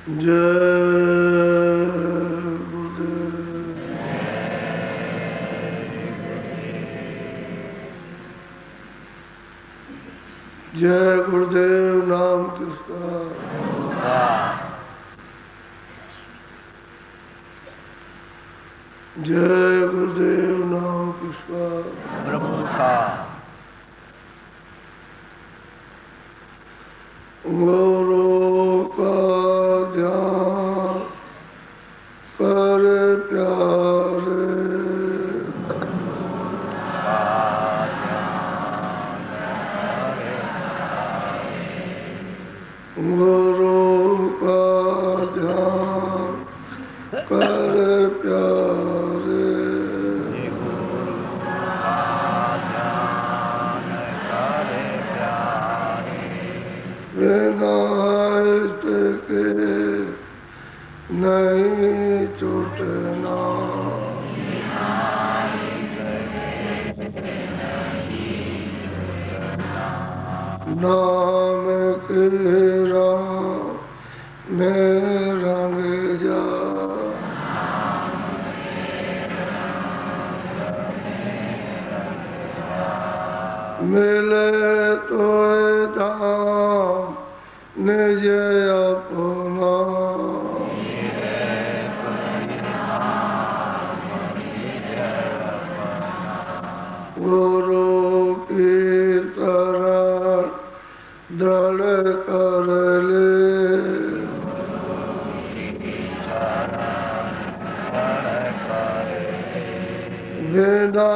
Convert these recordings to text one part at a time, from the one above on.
जय गुरुदेव नाम किसका? जय गुरुदेव नाम किसका? प्रभु का। गुरु का ध्यान कर प्यारे, गुरु का ध्यान कर प्यारे, बिना इसके नहीं छूटना, नाम तेरा में रंग जा, मिले तो धाम निज अपना, गुरु की तरह दृढ़ कर ले, बिना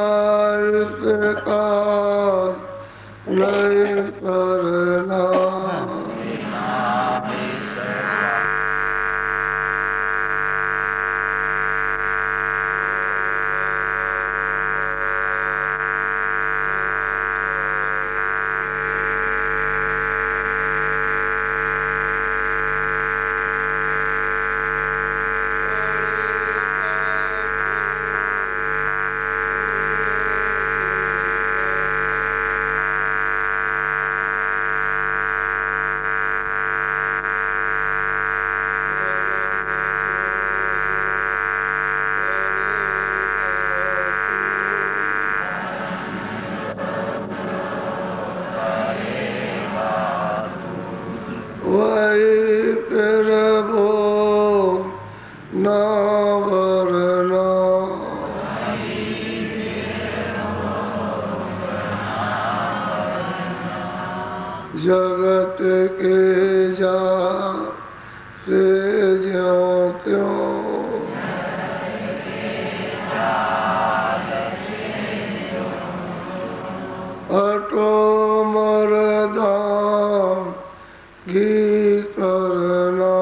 इसका नहीं करना, वही फिर वो ना वरना, जगत के जा से ज्यों त्यों, अटो मरदान घी करना,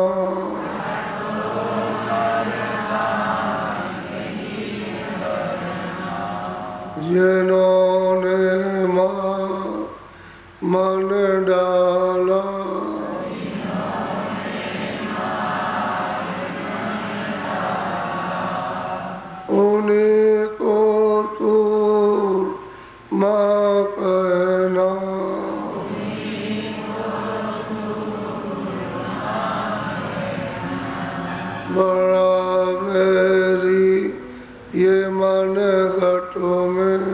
जिन्होंने मन डाला, उन्हीं को तू माँ कहना, बड़ा मेरी ये मन घटों में,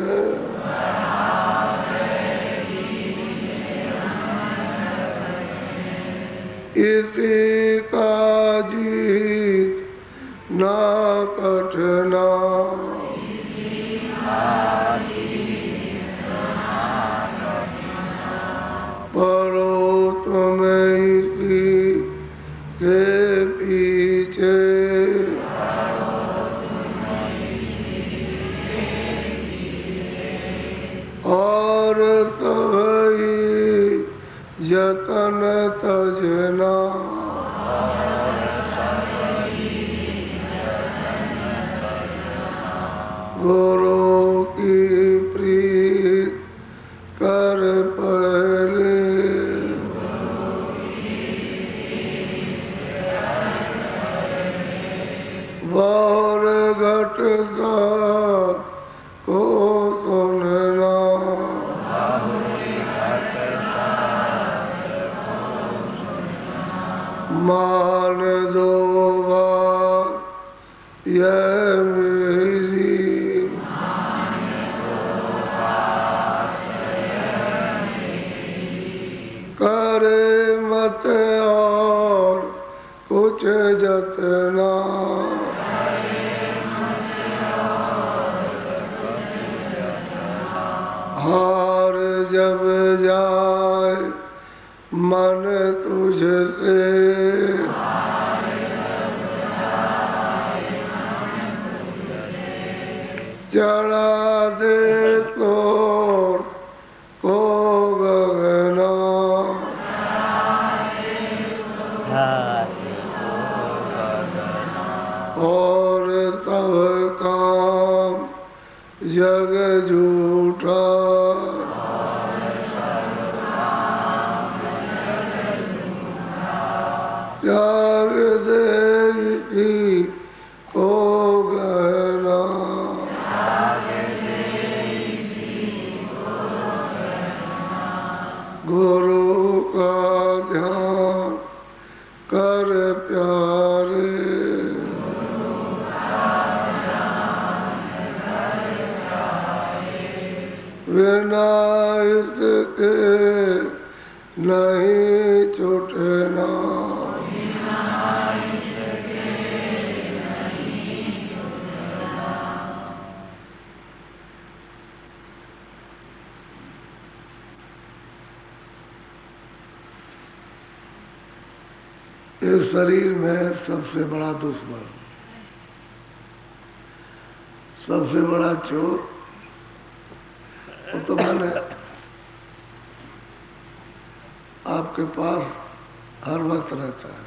इसी का जीत ना कटना, पढ़ो तुम्हें इसी के पीछे, और तभी यतन तजना, गुरु की प्रीत कर पहले, और घटता को सुनना, मान दो बात यह मेरी, करे मत और कुछ जतना, हार जब जाए मन तुझसे, चढ़ा दे तोड़ को गगना, और तब काम जग झूठा, त्याग दे इसी को गहना, गुरु का ध्यान कर प्यारे, बिना इसके नहीं छूटना, इस शरीर में सबसे बड़ा दुश्मन, सबसे बड़ा चोर वो तो मैंने आपके पास हर वक्त रहता है,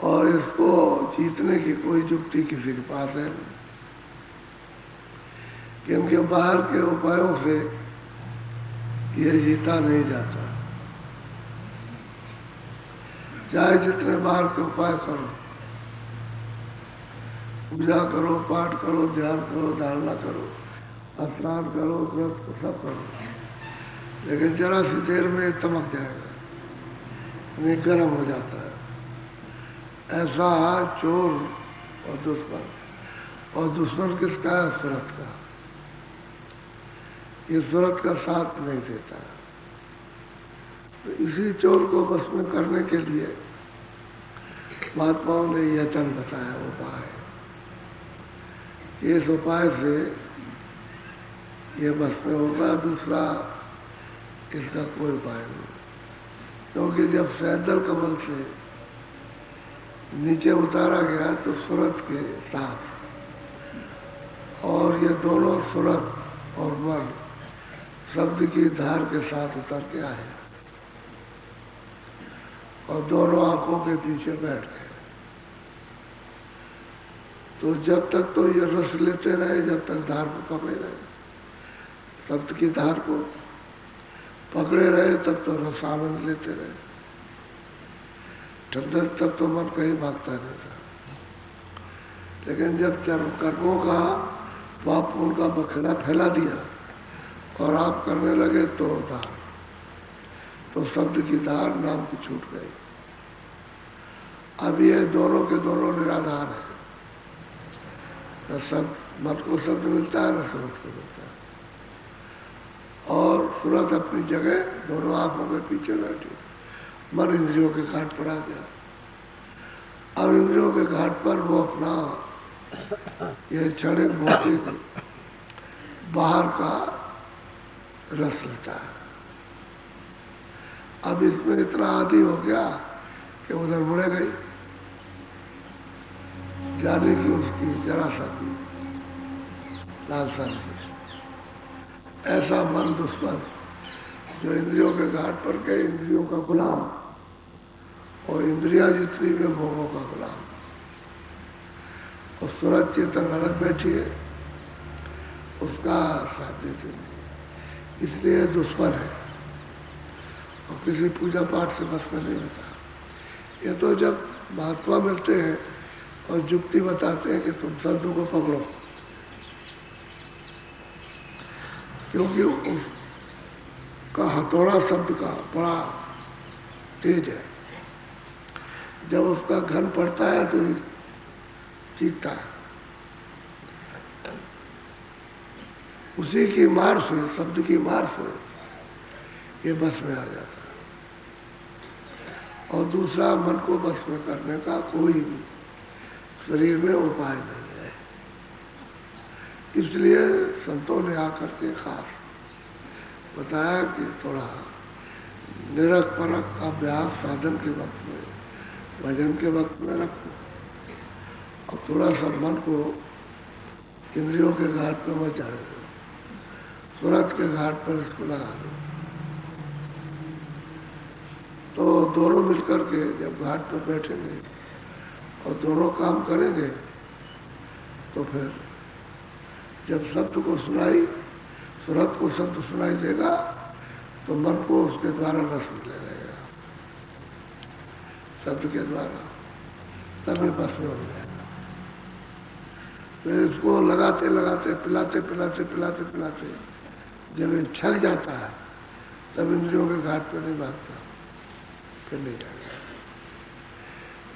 और इसको जीतने की कोई युक्ति किसी के पास है नहीं, क्योंकि बाहर के उपायों से ये जीता नहीं जाता। चाहे जितने बाहर के उपाय करो, पूजा करो, पाठ करो, ध्यान करो, धारणा करो, स्नान करो, व्रत सब करो, लेकिन जरा सी देर में तमक जाएगा, नहीं गर्म हो जाता है। ऐसा चोर और दुश्मन, और दुश्मन किसका है? सूरत का। ये सूरत का साथ नहीं देता। तो इसी चोर को बस में करने के लिए महात्माओं ने यतन बताया, उपाय। इस उपाय से ये बस में होगा, दूसरा इसका कोई उपाय नहीं। क्योंकि जब सैदल कमल से नीचे उतारा गया तो सूरत के साथ, और ये दोनों सूरत और मन शब्द की धार के साथ उतर के आए, और दोनों आंखों के पीछे बैठ गए। तो जब तक तो ये रस लेते रहे, जब तक धार को पकड़े रहे, शब्द की धार को पकड़े रहे, तब तो रस आनंद लेते रहे। ठंडक तब तो मन कहीं भागता नहीं था। लेकिन जब कर्मों का पाप उनका बखेड़ा फैला दिया और आप करने लगे तो धार, तो शब्द की धार नाम की छूट गई। अब ये दोनों के दोनों निराधार है, न सब मन को शब्द मिलता है, न सूरत को मिलता है। और सूरत अपनी जगह दोनों आंखों के पीछे बैठी, मन इंद्रियों के घाट पर आ गया। अब इंद्रियों के घाट पर वो अपना ये क्षणिक भौतिक बाहर का रस लेता है। अब इसमें इतना आदी हो गया कि उधर मुड़े गई, जाने की उसकी जरा सा भी लालसा नहीं। ऐसा मन दुश्मन जो इंद्रियों के घाट पर के इंद्रियों का गुलाम, और इंद्रिया जितनी में भोगों का गुलाम, और सूरत चेतन अलग बैठी है, उसका साथ देते नहीं, इसलिए दुश्मन है। और किसी पूजा पाठ से बस में नहीं होता। ये तो जब महात्मा मिलते हैं और युक्ति बताते हैं कि तुम संतों को पकड़ो, क्योंकि उसका हथौड़ा शब्द का बड़ा तेज है। जब उसका घन पड़ता है तो चीखता है। उसी की मार से, शब्द की मार से ये बस में आ जाता है। और दूसरा, मन को बस में करने का कोई भी शरीर में उपाय नहीं है। इसलिए संतों ने आकर के खास बताया कि थोड़ा निरख परख अभ्यास साधन के वक्त में, भजन के वक्त में रखो, और थोड़ा सा मन को इंद्रियों के घाट पर मत जाने दो, सूरत के घाट पर इसको लगा दो। तो दोनों मिलकर के जब घाट पर बैठेंगे और दोनों काम करेंगे तो फिर जब शब्द को सुनाई, सूरत को शब्द सुनाई देगा तो मन को उसके द्वारा रस मिलने लगेगा, शब्द के द्वारा, तभी बस में हो जाएगा। फिर इसको लगाते लगाते, पिलाते पिलाते पिलाते पिलाते जब ये छक जाता है तब इंद्रियों के घाट पर नहीं भागता, फिर नहीं जाएगा।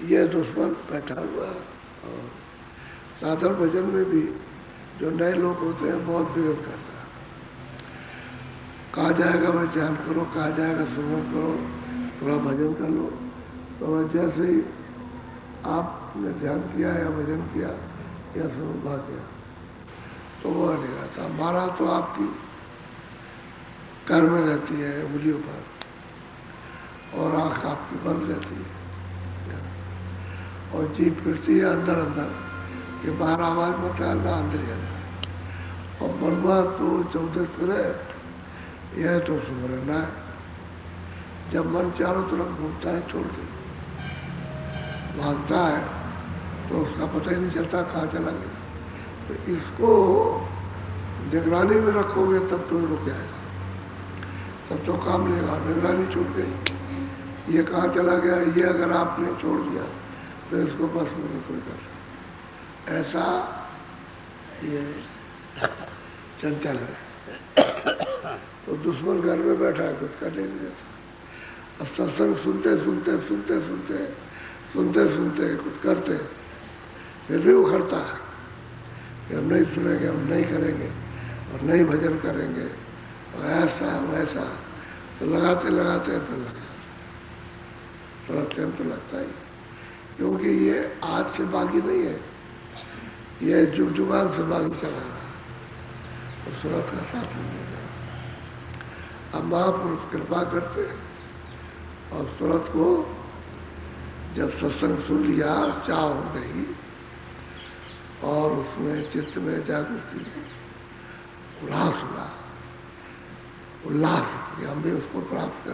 ये दुश्मन बैठा हुआ है। और साधन भजन में भी जो नए लोग होते हैं बहुत विरोध करता है। कहा जाएगा भाई ध्यान करो, कहा जाएगा सुमन करो, थोड़ा भजन कर लो, तो जैसे ही आपने ध्यान किया या भजन किया या सुमन भाग गया तो वो नहीं रहता। हमारा तो आपकी कर में रहती है उंगलियों पर, और आँख आपकी बंद रहती है, और जीभ फिरती है अंदर अंदर कि बाहर आवाज मत डालना, अंदर ही अंदर। और मनवा तो 14 फिरे, यह तो सुमरना है। जब मन चारों तरफ घूमता है छोड़ के भागता है तो उसका पता ही नहीं चलता कहाँ चला गया। तो इसको निगरानी में रखोगे तब तो रुक जाएगा, तब तो काम लेगा। निगरानी छूट गई, ये कहाँ चला गया, ये अगर आपने छोड़ दिया तो इसको बस में नहीं कोई कर सकता। ऐसा ये चंचल है। तो दुश्मन घर में बैठा है, कुछ करने नहीं देता। अब सत्संग सुनते सुनते सुनते सुनते सुनते सुनते कुछ करते, फिर भी उखड़ता है कि हम नहीं सुनेंगे, हम नहीं करेंगे और नहीं भजन करेंगे, और ऐसा वैसा। तो लगाते लगाते फिर लग जाता, थोड़ा टाइम तो लगता ही, क्योंकि ये आज से बागी नहीं है, ये जुग जुगान से बागी चला रहा है। तो सूरत का साथ नहीं देगा। अब महापुरुष कृपा करते और सूरत को जब सत्संग सुन लिया, चाह हो गई और उसमें चित्त में जागृति, उल्लास हुआ, उल्लास कि हम भी उसको प्राप्त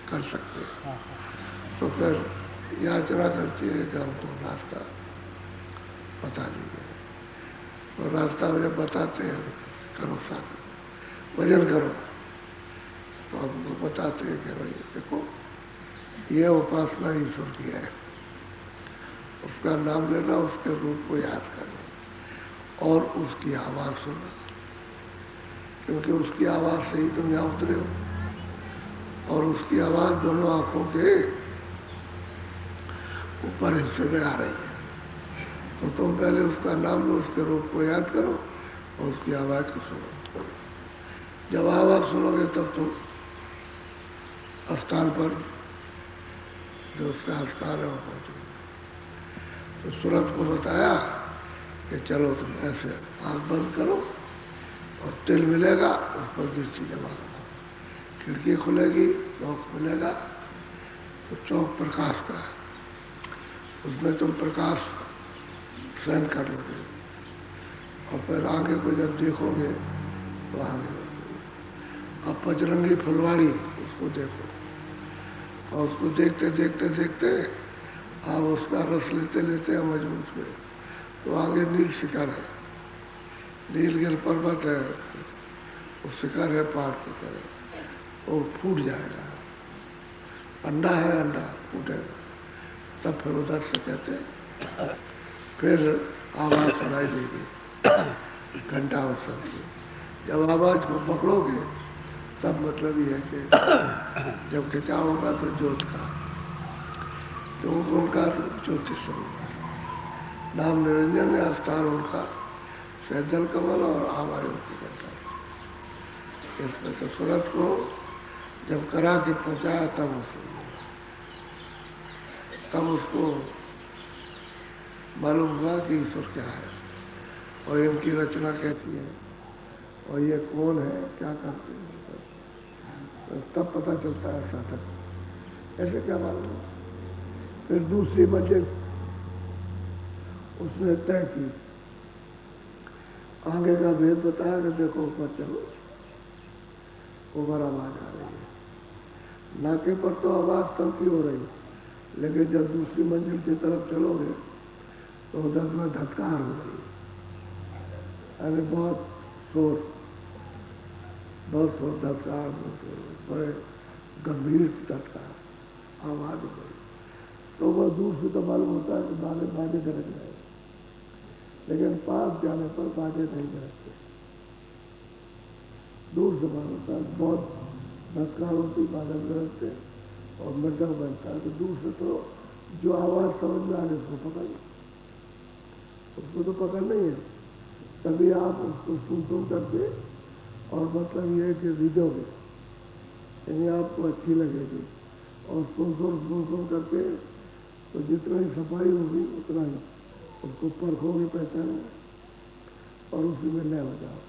कर सकते हैं। तो फिर याचना करती है कि हमको रास्ता बता दीजिए। तो रास्ता मुझे बताते हैं, करो साधन, भजन करो। तो हमको बताते हैं कि भाई देखो ये उपासना ईश्वर की है, उसका नाम लेना, उसके रूप को याद करना और उसकी आवाज़ सुनना, क्योंकि उसकी आवाज़ से ही तुम यहाँ उतरे हो। और उसकी आवाज़ दोनों आँखों के ऊपर हिस्से में आ रही है। तो तुम पहले उसका नाम लो, उसके रूप को याद करो और उसकी आवाज़ को सुनो। जब आवाज़ सुनोगे तब तुम स्थान पर, जो उसका स्थान है, वहाँ पहुँचोगे। तो सूरत को बताया कि चलो तुम ऐसे आँख बंद करो और तिल मिलेगा, उस पर दृष्टि जमा करो, खिड़की खुलेगी, चौक मिलेगा, तो चौक प्रकाश का है, उसमें तुम प्रकाश सहन कर लोगे। और फिर आगे को जब देखोगे तो आगे अब पचरंगी फुलवाड़ी, उसको देखो, और उसको देखते देखते देखते आप उसका रस लेते लेते हम मजबूत हुए। तो आगे नील शिखर है, नीलगिरी पर्वत है, वो शिखर है पहाड़ की तरह, वो फूट जाएगा, अंडा है, अंडा फूटेगा, तब फिर उधर से कहते फिर आवाज़ सुनाई देगी, घंटा और सब। जब आवाज़ को पकड़ोगे तब मतलब ये है कि जब खिंचाव होगा तो ज्योत का, तो उनका ज्योतिष स्वरूप नाम निरंजन है, स्थान उनका सैदल कमल और आवायु की करता है। इसमें तो सूरत को जब करा के पहुंचाया तब उसको मालूम हुआ कि ईश्वर क्या है और इनकी रचना कैसी है और ये कौन है, क्या करते हैं, तो तब पता चलता है साधक। ऐसे क्या मालूम हुआ। फिर दूसरी मंजिल उसने तय की, आगे का भेद बताया कि देखो ऊपर चलो, ऊपर आवाज आ रही है। नाके पर तो आवाज तलती हो रही, लेकिन जब दूसरी मंजिल की तरफ चलोगे तो उधर में धक्कार हो रही है। अरे बहुत शोर धक्कार, बड़े गंभीर धक्कार, आवाज हो रही। तो वह दूर से तो मालूम होता है कि बाजे गरज रहे, लेकिन पास जाने पर बाजे नहीं गरजते। दूर से मालूम होता है बहुत धक्कार होती, बादल गरजते और मृदंग बनता है। तो दूर से तो जो आवाज समझ में आ रही उसको पकड़, उसको तो पकड़ नहीं है। तभी आप उसको सुन करके और मतलब ये है कि रीडोगे, यानी आपको अच्छी लगेगी और सुन करके तो जितना ही सफाई होगी उतना ही उसको परखोगे, पहचानोगे और उसी में लय हो जाओ।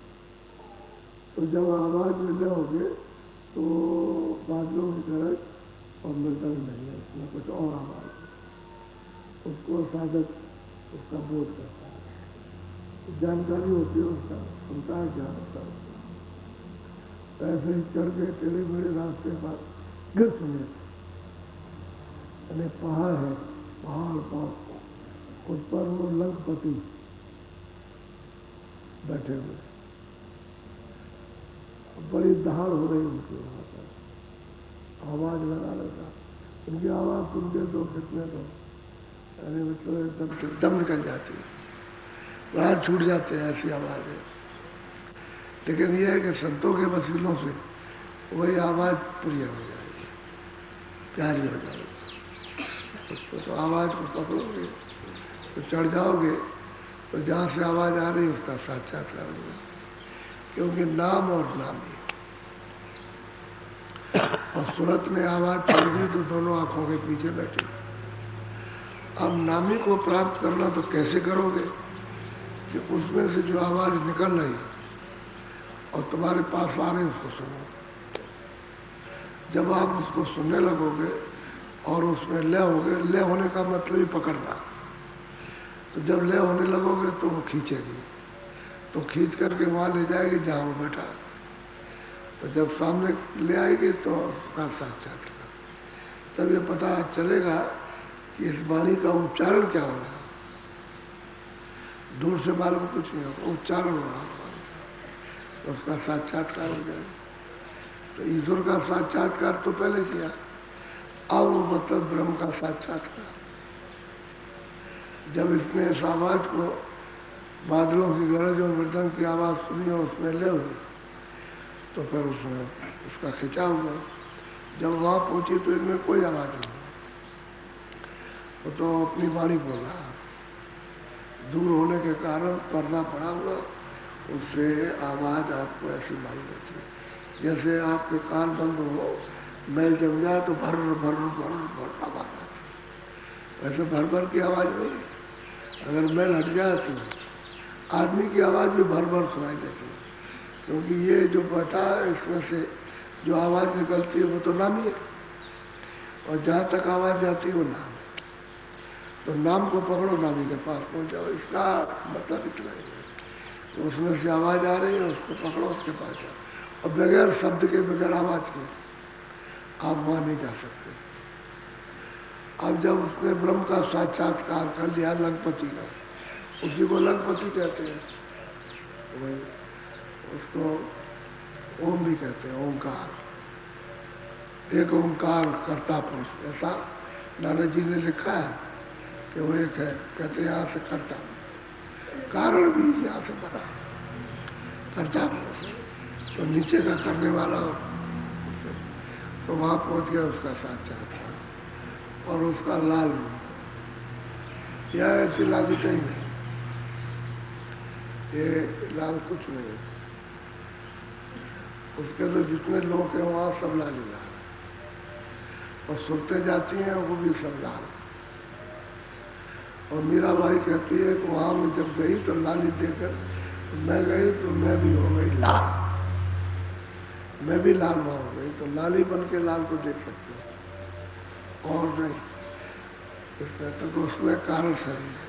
तो जब आवाज में लय होगे तो बादलों की गरज और मृदंग नहीं है, उसमें कुछ और आवाज है। उसको साधक उसका बोध करता है, जानकारी होती है, उसका सुनता है, ज्ञान होता है। ऐसे ही चढ़ गए टेढ़े मेढ़े रास्ते पर गिर सुने, पहाड़ है, पहाड़ पर उस पर वो लंकपति बैठे हुए, बड़ी दहाड़ हो रही उनकी। वहां पर आवाज लगा लगा, उनकी आवाज सुनते तो कितने तो अरे मतलब एकदम दम निकल जाती है, प्राण छूट जाते हैं, ऐसी आवाज है। लेकिन यह है कि संतों के वसीलों से वही आवाज प्रिय हो जाएगी, प्यारी हो जाएगी। उसको तो आवाज को पकड़ोगे तो चढ़ जाओगे, तो जहाँ से आवाज आ रही उसका साक्षात्कार होगा, क्योंकि नाम और नामी। और सूरत में आवाज चल गई तो दोनों आंखों के पीछे बैठे। अब नामी को प्राप्त करना तो कैसे करोगे कि उसमें से जो आवाज निकल रही और तुम्हारे पास आ रही उसको सुनो। जब आप उसको सुनने लगोगे और उसमें लय होगे, लय होने का मतलब ही पकड़ना। तो जब लय होने लगोगे तो वो खींचेगी, तो खींच करके वहाँ ले जाएगी जहाँ वो बैठा। तो जब सामने ले आएगी तो उसका साक्षात्कार, तब ये पता चलेगा कि इस वाणी का उच्चारण क्या हो रहा है। दूर से मालूम कुछ नहीं होगा, उच्चारण हो रहा है, तो उसका साक्षात्कार हो जाएगा। तो ईश्वर का साक्षात्कार तो पहले किया, अब वो मतलब ब्रह्म का साक्षात्कार। जब इसने इस आवाज को, बादलों की गरज और मृदंग की आवाज सुनी और उसमें ले हुई, तो फिर उसमें उसका खिंचाव हुआ। जब वहाँ पहुंची तो इनमें कोई आवाज नहीं, वो तो अपनी वाणी बोल रहा। दूर होने के कारण पर्दा पड़ा हुआ, उससे आवाज आपको ऐसी मालूम होती है जैसे आपके कान बंद हो, मैल जम जाए तो भर भर भर भर आवाज आती है। वैसे भर भर की आवाज नहीं, अगर मैल हट जाए तो आदमी की आवाज भी भर भर सुनाई देती है, क्योंकि ये जो बैठा है इसमें से जो आवाज निकलती है वो तो नामी है, और जहाँ तक आवाज जाती है वो नाम है। तो नाम को पकड़ो, नामी के पास पहुंच जाओ, इसका मतलब इतना ही है। तो उसमें से आवाज आ रही है, उसको पकड़ो, उसके पास जाओ, और बगैर शब्द के, बगैर आवाज के आप वहाँ नहीं जा सकते। अब जब उसने ब्रह्म का साक्षात्कार कर लिया लंकपति का, उसी को लंकपति कहते हैं, वही उसको ओम भी कहते हैं, ओंकार, एक ओंकार कर्ता पुरुष। ऐसा नानक जी ने लिखा है कि वो एक है, कहते यहाँ से कर्ता, कारण भी यहाँ से बना कर्ता पुरुष, तो नीचे का करने वाला तो वहाँ पहुँच गया उसका साक्षात्कार और उसका लाल रूप। यह ऐसी लाली कहीं नहीं, ये लाल कुछ नहीं है। उसके तो जितने लोग हैं वहाँ सब लाली लाल, और सुनते जाती हैं वो भी सब लाल। और मीराबाई कहती है कि वहाँ मैं जब गई तो लाली देखकर मैं गई तो मैं भी हो गई लाल, मैं भी लाल हो गई। तो लाली बन के लाल को देख सकते हो और नहीं। इसमें तो उसमें कारण शरीर है,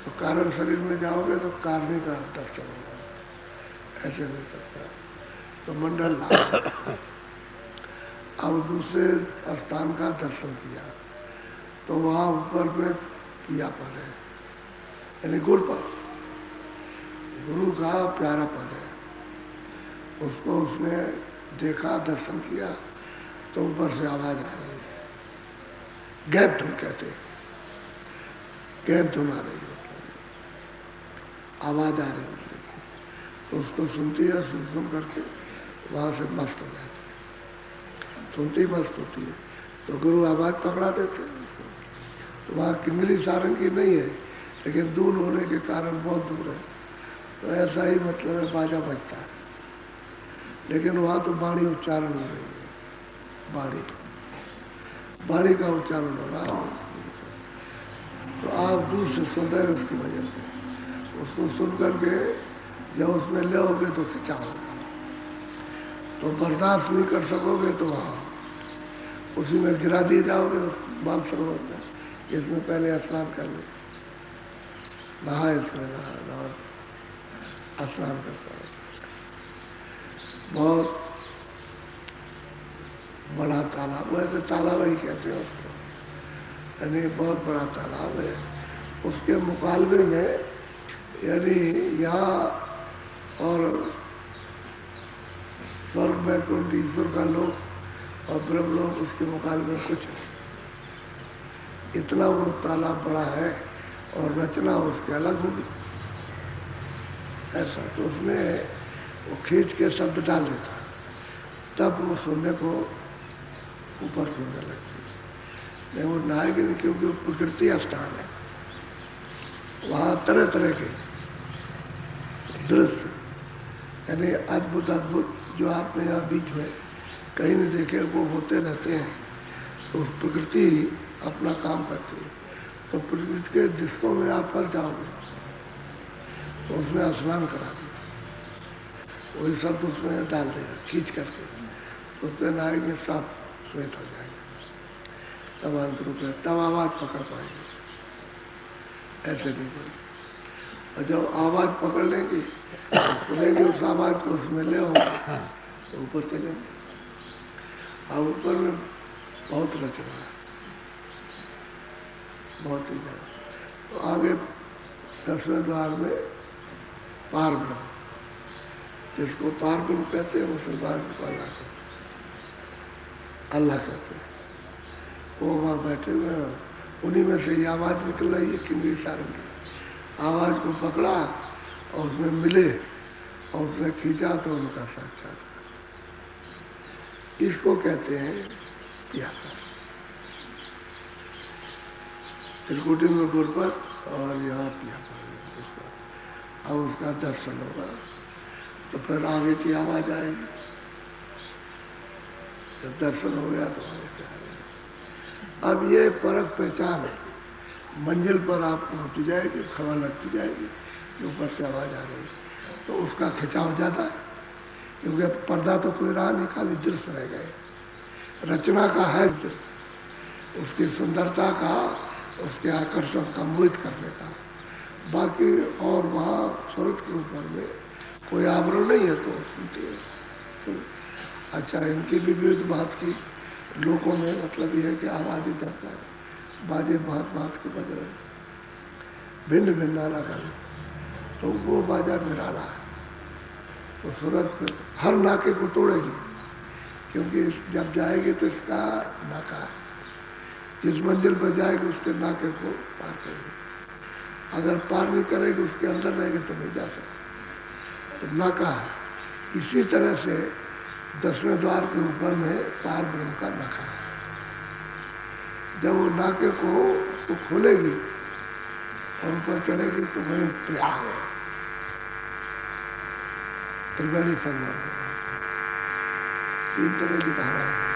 तो कारण शरीर में जाओगे तो कारणी का दर्शन होगा, ऐसे नहीं सकता। तो मंडल लाल। अब दूसरे स्थान का दर्शन किया तो वहाँ ऊपर में पिया पद है, यानी गुरु पद, गुरु का प्यारा पद है। उसको उसने देखा, दर्शन किया तो ऊपर से आवाज आ रही है, गैप धुन कहते हैं, गैप धुन आ रही है, आवाज आ रही है। तो उसको सुनती है, सुन करके वहाँ से मस्त हो जाती है, सुनती मस्त होती है। तो गुरु आवाज पकड़ा देते हैं। तो वहाँ किंगली सारंगी नहीं है, लेकिन दूर होने के कारण बहुत दूर है, तो ऐसा ही मतलब है बाजा बजता है। लेकिन वहाँ तो वाणी उच्चारण हो रही है, वाणी का उच्चारण हो रहा है। तो आप दूर से सुन रहे हैं, उसकी वजह से उसको सुन करके जब उसमें ले तो खिंचाओगे, तो बर्दाश्त नहीं कर सकोगे तो वहाँ उसी में गिरा दिए जाओगे मानसरोवर में। इसमें पहले स्नान कर ले, नहा, इसमें नहा स्नान करता है। बहुत बड़ा तालाब, वैसे तालाब ही कहते हैं उसको, यानी बहुत बड़ा तालाब है। उसके मुकाबले में यानी यहाँ और स्वर्ग में कुंड ईश्वर का लोक और ब्रह्म लोक उसके मुकाबले में कुछ नहीं। इतना वो तालाब बड़ा है और रचना उसके अलग होगी ऐसा। तो उसमें वो खींच के शब्द डाल देता, तब वो सुनने को ऊपर सुनने लगती है। नहीं वो नहाएगी नहीं, क्योंकि वो प्रकृति स्थान है, वहाँ तरह तरह के दृश्य, यानी अद्भुत अद्भुत जो आपने यहाँ बीच में कहीं नहीं देखे वो होते रहते हैं। तो प्रकृति अपना काम करती है, तो प्रकृति के दृश्यों में आप फंस जाओगे। तो उसमें स्नान करा दिया, वही सब उसमें डाल देगा खींच करके, तो उसमें नहाएंगे साफ श्वेत हो जाएंगे, तब अंत रूप में तब आवाज़ पकड़ पाएंगे, ऐसे नहीं बोले। और जब आवाज़ पकड़ लेंगे बोलेंगे उस आवाज़ को उसमें ले होगा तो ऊपर चलेंगे। और ऊपर में बहुत रचना है, बहुत ही ज़्यादा। तो आगे 10वें द्वार में पार ब्रह्म, जिसको पार ब्रह्म कहते हैं मुसलमान को अल्लाह कहते हैं, अल्लाह कहते हैं। वो वहाँ बैठे हुए हैं, उन्हीं में से ये आवाज़ निकल रही है किंगली सारंगी। आवाज़ को पकड़ा और उसमें मिले और उसने खींचा तो उनका साक्षात्कार। इसको कहते हैं प्यासा। त्रिकुटी में गुरपत और यहाँ प्यासा, अब उसका दर्शन होगा तो फिर आगे की आवाज़ आएगी। जब दर्शन हो गया तो आगे क्या आएगा। अब ये परख पहचान है, मंजिल पर आपको होती जाएगी, खबर लगती जाएगी कि ऊपर से आवाज़ आ रही, तो उसका खिंचाव ज़्यादा है, क्योंकि पर्दा तो कोई रहा नहीं, खाली दृश्य रह गए। रचना का है दृश्य, उसकी सुंदरता का, उसके आकर्षण का, मोहित करने का। बाकी और वहाँ स्वर्ग के ऊपर में कोई आवरण नहीं है, तो सुनती है। तो अच्छा, इनकी भी विविध बात की लोगों में मतलब ये है कि आवाज़ ही जाता है, बाजे भात भात के बज रहे, भिन्न भिन्न नाना का, तो वो बाजा निराला है। तो सूरत हर नाके को तोड़ेगी, क्योंकि जब जाएगी तो इसका नाका है, जिस मंजिल पर जाएगी उसके नाके को पार करेगी। अगर पार नहीं करेगी, उसके अंदर रहेगी तो नहीं जा सकती, तो नाका है। इसी तरह से 10वें द्वार के ऊपर में पार ब्रह्म का नाका है। जब वो नाके को तो खोलेगी और ऊपर चढ़ेगी तो वही प्रयाग है, त्रिवेणी संगम। 3 तरह की धारा है।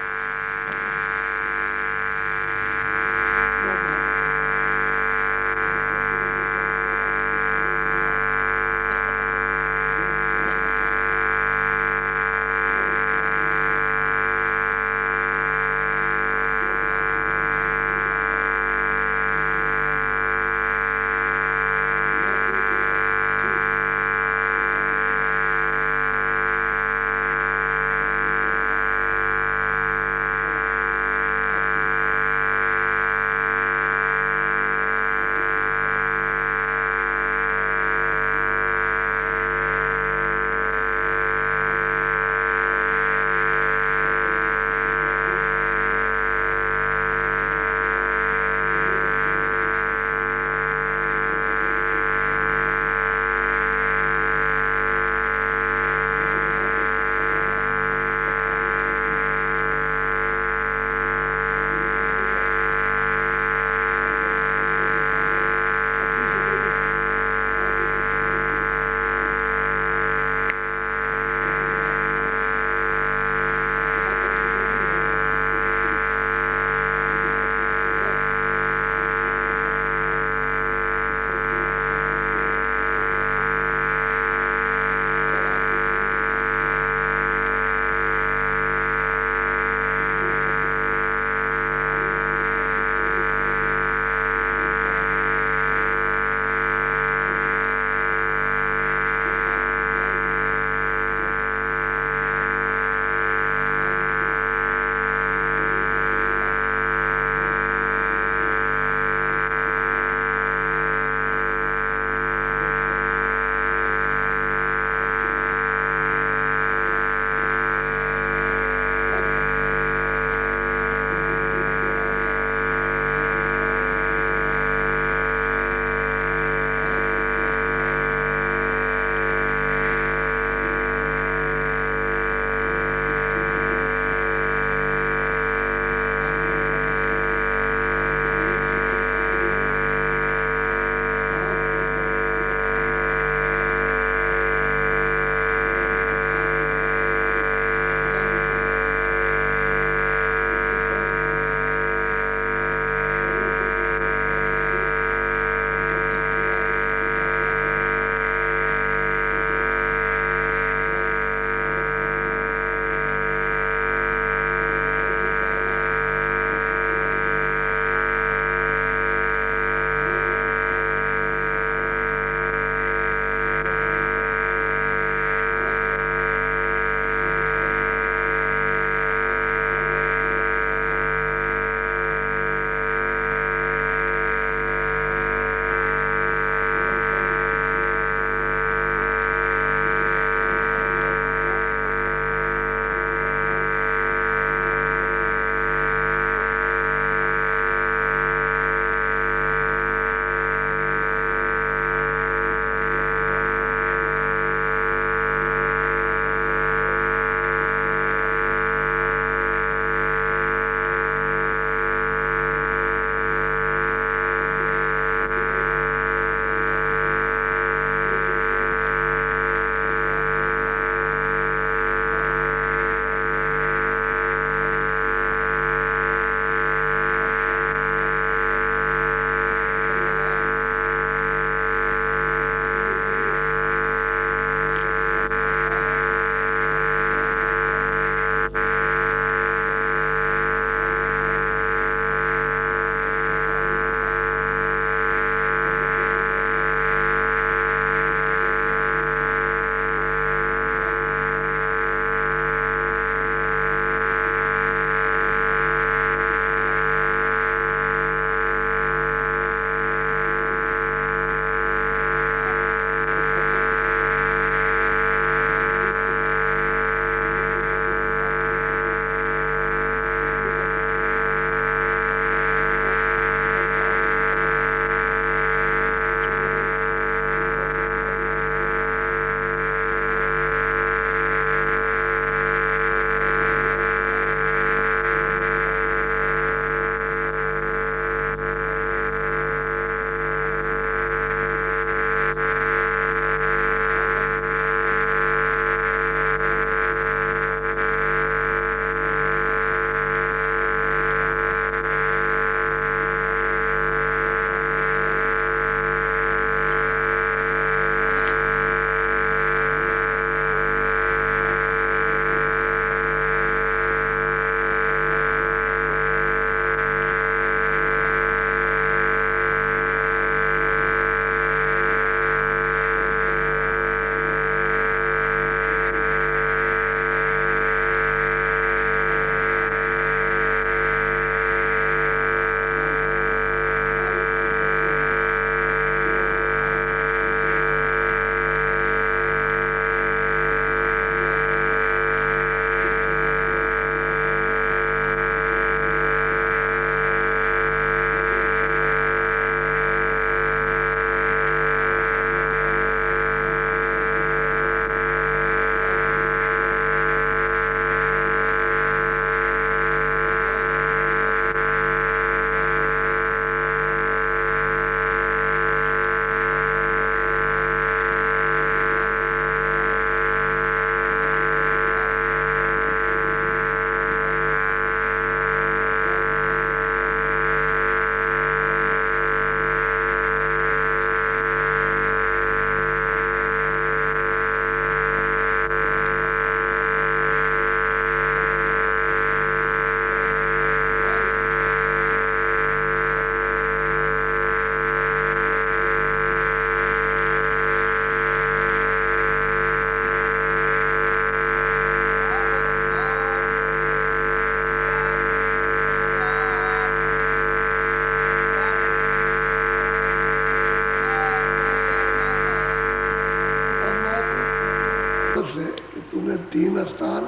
3 स्थान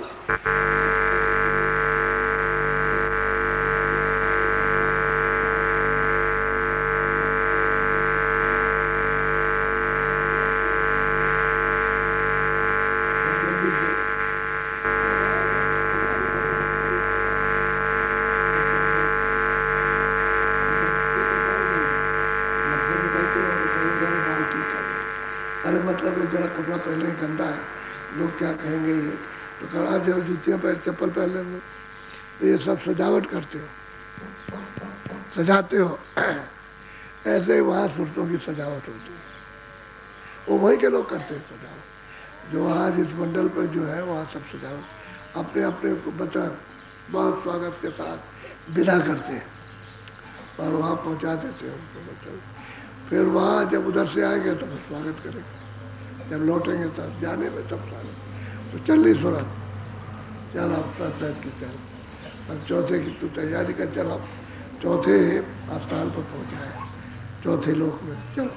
अरे मतलब ये जरा कपड़ा पहले ही गंदा है, लोग क्या कहेंगे ये, तो कड़ा जब जूतियाँ पहन चप्पल पहन लेंगे, तो ये सब सजावट करते हो, सजाते हो। ऐसे ही वहाँ सूरतों की सजावट होती है, वो वहीं के लोग करते हैं सजावट, जो आज इस मंडल पर जो है वहाँ सब सजावट अपने अपने को बता बहुत स्वागत के साथ विदा करते हैं और वहाँ पहुँचा देते हैं उनको, मतलब फिर वहाँ जब उधर से आएंगे तब स्वागत करेंगे, जब लौटेंगे तब जाने में तब स्वागत। तो चल रही सूरत, चल अब प्रसाद की चल, अब चौथे की तू तैयारी कर, चल अब चौथे स्थान पर पहुँचा है, चौथे लोक में, चलो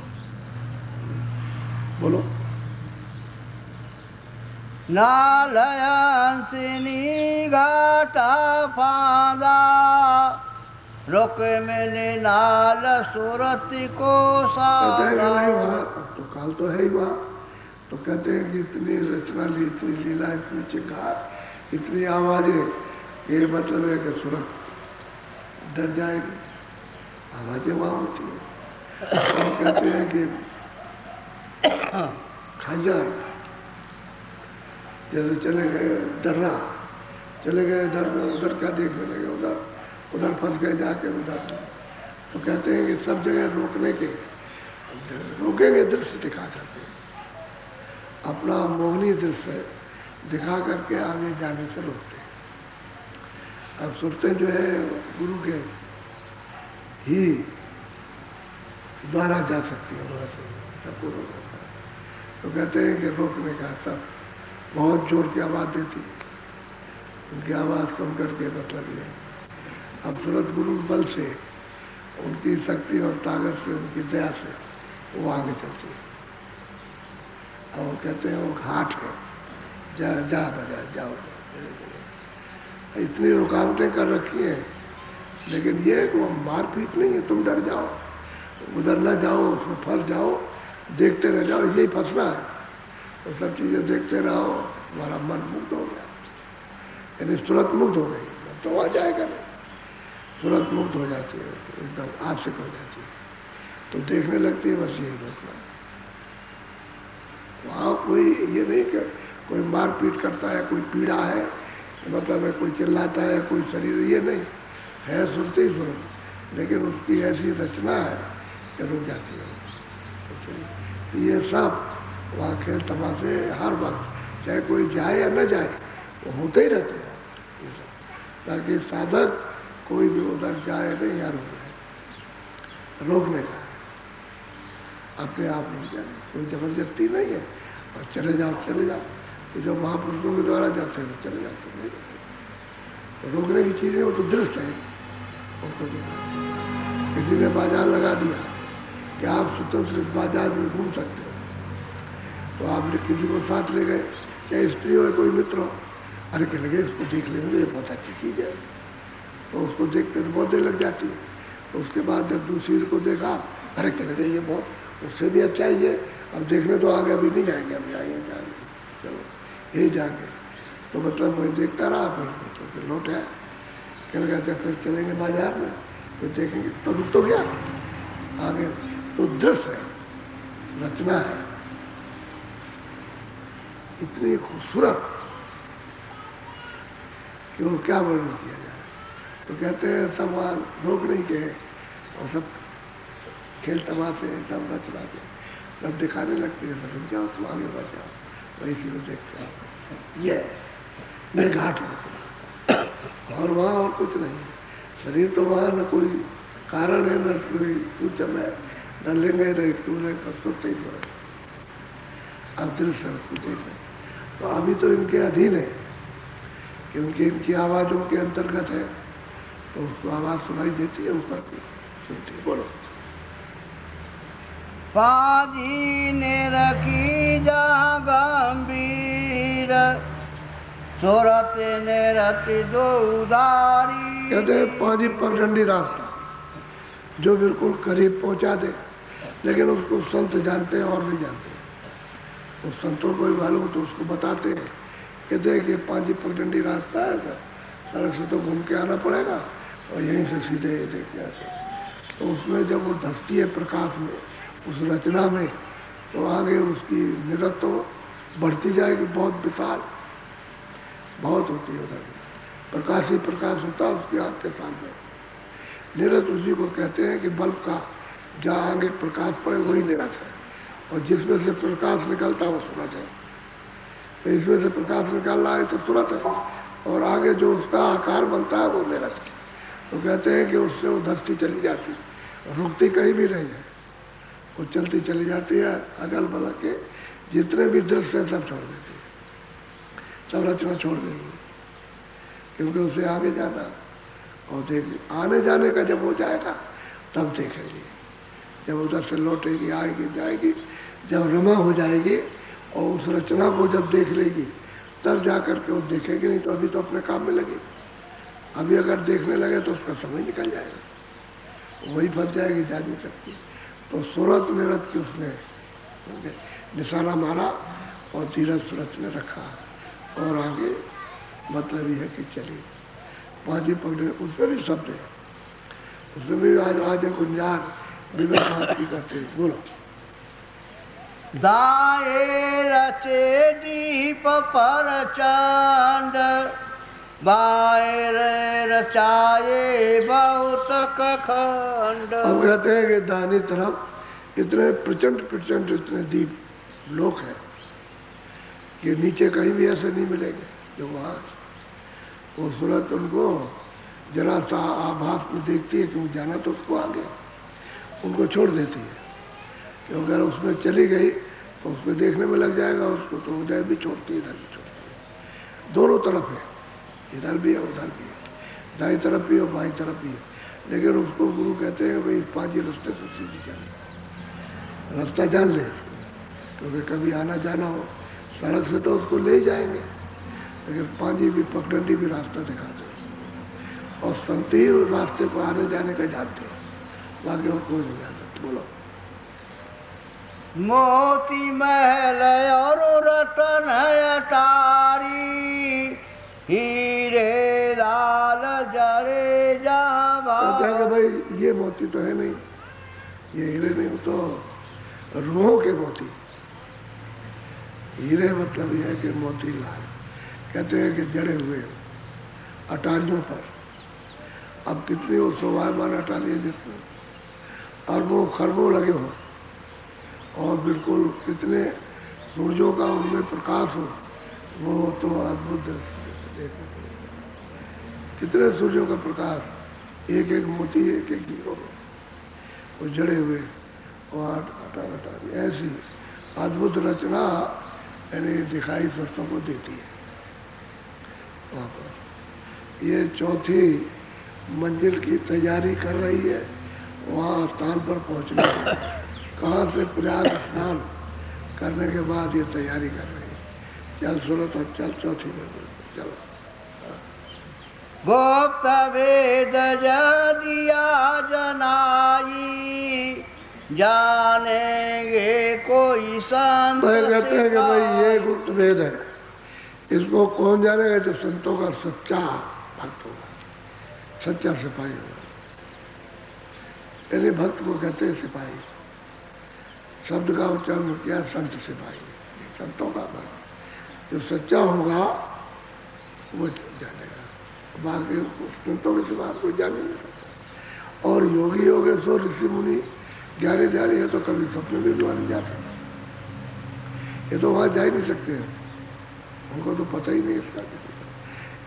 बोलो। नालयंसिनी घाटा फादा रोक मिले नाल सूरत को साधा। तो काल तो है ही वहाँ, तो कहते हैं कि इतनी रचना ली, इतनी लीला, इतनी चिंगार, इतनी आवाजें, ये मतलब है कि सूरत डर जाएगी, आवाजें वहाँ होती है। तो कहते हैं कि खा जाए, जैसे चले गए डर्रा, चले गए इधर उधर क्या देखने लगे, उधर उधर फंस गए जाके उधर। तो कहते हैं कि सब जगह रोकने के, रोकेंगे दृश्य दिखा करके, अपना मोहनी दृश्य दिखा करके आगे जाने से रोकते हैं। अब सुरतें जो है गुरु के ही द्वारा जा सकती है, वहाँ से सबको रोका। तो कहते हैं कि रोकने का सब बहुत जोर की आवाज़ देती है, उनकी आवाज़ कम करके मतलब ये। अब सूरत गुरु बल से, उनकी शक्ति और ताकत से, उनकी दया से वो आगे चलती है। अब वो कहते हैं वो घाट है, जा जा बजा जाओ, इतनी रुकावटें कर रखी हैं, लेकिन ये है कि वो मारपीट नहीं है, तुम डर जाओ, उधर न जाओ, उसमें फंस जाओ, देखते रह जाओ, यही फंसना है। तो सब चीज़ें देखते रहो, हमारा मन मुक्त हो गया, यानी सूरत मुक्त हो गई, तो आ जाएगा नहीं, सूरत मुक्त हो जाती है, एकदम आशिक हो जाती है, तो देखने लगती है, बस यही रोकना। वहाँ कोई ये नहीं कि कोई मारपीट करता है, कोई पीड़ा है, मतलब है कोई चिल्लाता है, कोई शरीर, ये नहीं है, सुनते ही सुनो, लेकिन उसकी ऐसी रचना है कि रुक जाती है। तो ये सब वहाँ खेल तमाशे हर वक्त, चाहे कोई जाए या न जाए, वो होते ही रहते हैं, ताकि साधक कोई भी उधर जाए नहीं या रोकने का, अपने आप रुक जाए, कोई जबरदस्ती नहीं है, और चले जाओ चले जाओ, तो जब महापुरुषों के द्वारा जाते हैं तो चले जाते नहीं, तो रोकने की चीज़ें वो तो दृष्ट है, उनको किसी ने बाजार लगा दिया कि आप स्वतंत्र बाजार में घूम सकते हो, तो आपने किसी को साथ ले गए, चाहे स्त्री हो कोई मित्र हो, अरे कह लगे इसको देख लेंगे, ये बहुत अच्छी चीज़ है, तो उसको देखते तो बहुत देर लग जाती है, तो उसके बाद जब दूसरी को देखा, अरे कह लगे ये बहुत उससे भी अच्छा ही है, अब देखने तो आगे अभी नहीं जाएंगे, अभी आएंगे जाएंगे, चलो यही जाएंगे, तो मतलब मैं देखता रहा, तो फिर लौट आया, कह लगा जब फिर चलेंगे बाजार में, फिर देखेंगे, तो रुक तो गया आगे, तो दृश्य है, रचना है, इतनी खूबसूरत कि वो क्या वर्णन किया जाए। तो कहते हैं सब वहाँ रोक नहीं के, और सब खेल तमाशे सब रचना के सब दिखाने लगते हैं, सब जाओ तुम आगे बढ़ जाओ, वही चीज़ देखते आओ, ये घाट है, और वहाँ और कुछ नहीं है, शरीर तो वहाँ न कोई कारण है, न कोई सूचन है, न लेंगे नहीं टूले कर सकते ही पड़े, अब दिल से कुछ नहीं, तो अभी तो इनके अधीन है, क्योंकि इनकी आवाज़ों के अंतर्गत है, तो उसको आवाज़ सुनाई देती है, ऊपर की सुनती है, बोलो। पाजी ने रखी जा गंभीर सूरत ने रति दो उदारी। कहते हैं 5 ही पगडंडी रास्ता जो बिल्कुल करीब पहुंचा दे, लेकिन उसको संत जानते हैं और नहीं जानते। उस संतों को भी मालूम तो उसको बताते हैं, कहते हैं कि 5 ही पगडंडी रास्ता है, सड़क से तो घूम के आना पड़ेगा और यहीं से सीधे देख के आते। तो उसमें जब वो धसती है प्रकाश में, उस रचना में, तो आगे उसकी निरत तो बढ़ती जाएगी, बहुत विशाल बहुत होती है। उधर प्रकाश ही प्रकाश होता है उसकी आँख के सामने। निरत उसी को कहते हैं कि बल्ब का जहाँ आगे प्रकाश पड़े वही निरत है, और जिसमें से प्रकाश निकलता है वो सूरज है। तो इसमें से प्रकाश निकल रहा है तो सूरज है, और आगे जो उसका आकार बनता है वो निरत है। तो कहते हैं कि उससे वो धरती चली जाती है, रुकती कहीं भी नहीं है, वो चलती चली जाती है। अगल बगल के जितने भी दृश्य हैं सब छोड़ देती है, सब रचना छोड़ देंगे, क्योंकि उसे आगे जाना और देख आने जाने का जब हो जाएगा तब देखेंगे। जब उधर से लौटेगी, आएगी, जाएगी, जब रमा हो जाएगी और उस रचना को जब देख लेगी तब जा कर के वो देखेगी, नहीं तो अभी तो अपने काम में लगी। अभी अगर देखने लगे तो उसका समय निकल जाएगा, वही फंस जाएगी, जा नहीं सकती। तो सूरत निरत की उसने निशाना मारा और धीरज सूरत ने रखा, और आगे मतलब ये है कि चलिए 5 ही पगड़े। उसमें भी शब्द है, उसमें भी आज गुंजार विवेक बात की करते हैं। बोलो। दाए रचे दीप पर चांद, बाएर रचाए बहुत खंड। अब कहते हैं कि दाहिनी तरफ इतने प्रचंड प्रचंड इतने दीप लोक है कि नीचे कहीं भी ऐसे नहीं मिलेंगे जो वहाँ। वो सूरत उनको जरा सा आभास में देखती है कि वो जाना तो उसको आगे, उनको छोड़ देती है कि अगर उसमें चली गई तो उसमें देखने में लग जाएगा उसको, तो उधर भी छोड़ती है, इधर भी छोड़ती है। दोनों तरफ है, इधर भी है उधर भी है, दाई तरफ भी और बाई तरफ भी है। लेकिन उसको गुरु कहते हैं भाई 5 ही रास्ते से सीधी चले, रास्ता जान ले, क्योंकि कभी आना जाना हो सड़क से तो उसको ले जाएंगे, लेकिन 5 भी पगडंडी भी रास्ता दिखाते हैं, और संत ही उस रास्ते को आने जाने का जानते हैं, बाकी और कोई नहीं जानता। बोलो। मोती महल और रतन अटारी, हीरे लाल जड़े जावा। कहते हैं कि भाई ये मोती तो है नहीं, ये हीरे नहीं, तो रूहों के मोती। हीरे मतलब यह है कि मोती लाल, कहते हैं कि जड़े हुए अटारियों पर। अब कितनी वो शोभायमान अटारी है जिसमें अरबों खरबों लगे हो, और बिल्कुल कितने सूर्यों का उनमें प्रकाश हो, वो तो अद्भुत देखने को। कितने सूर्यों का प्रकाश, एक एक मोती, एक एक हीरो में वो जड़े हुए, और अटारी ऐसी अद्भुत रचना यानी दिखाई संतों को देती है। वहाँ पर ये 4थी मंजिल की तैयारी कर रही है, वहाँ स्थान पर पहुँचने की। कहाँ से प्रयाग स्नान करने के बाद ये तैयारी कर रही है। चल सूरत और चल 4थी मंजिल, चलो। गुप्त वेद दिया जनाई, जानेंगे कोई संत। कहते हैं कि भाई ये गुप्त वेद है, इसको कौन जानेगा? जो संतों का सच्चा भक्त होगा, सच्चा सिपाही होगा। यानी भक्त को कहते हैं सिपाही, शब्द का उच्चारण किया संत सिपाही, संतों का भक्त जो सच्चा होगा वो जानेगा, बाकी संतों के सिवा कोई जाने नहीं सकता। और योगी योगेश्वर ऋषि मुनि ज्ञानी ध्यानी है तो कभी सपने में भी नहीं जा सकते, ये तो वहाँ जा ही नहीं सकते हैं, उनको तो पता ही नहीं इसका किसी का।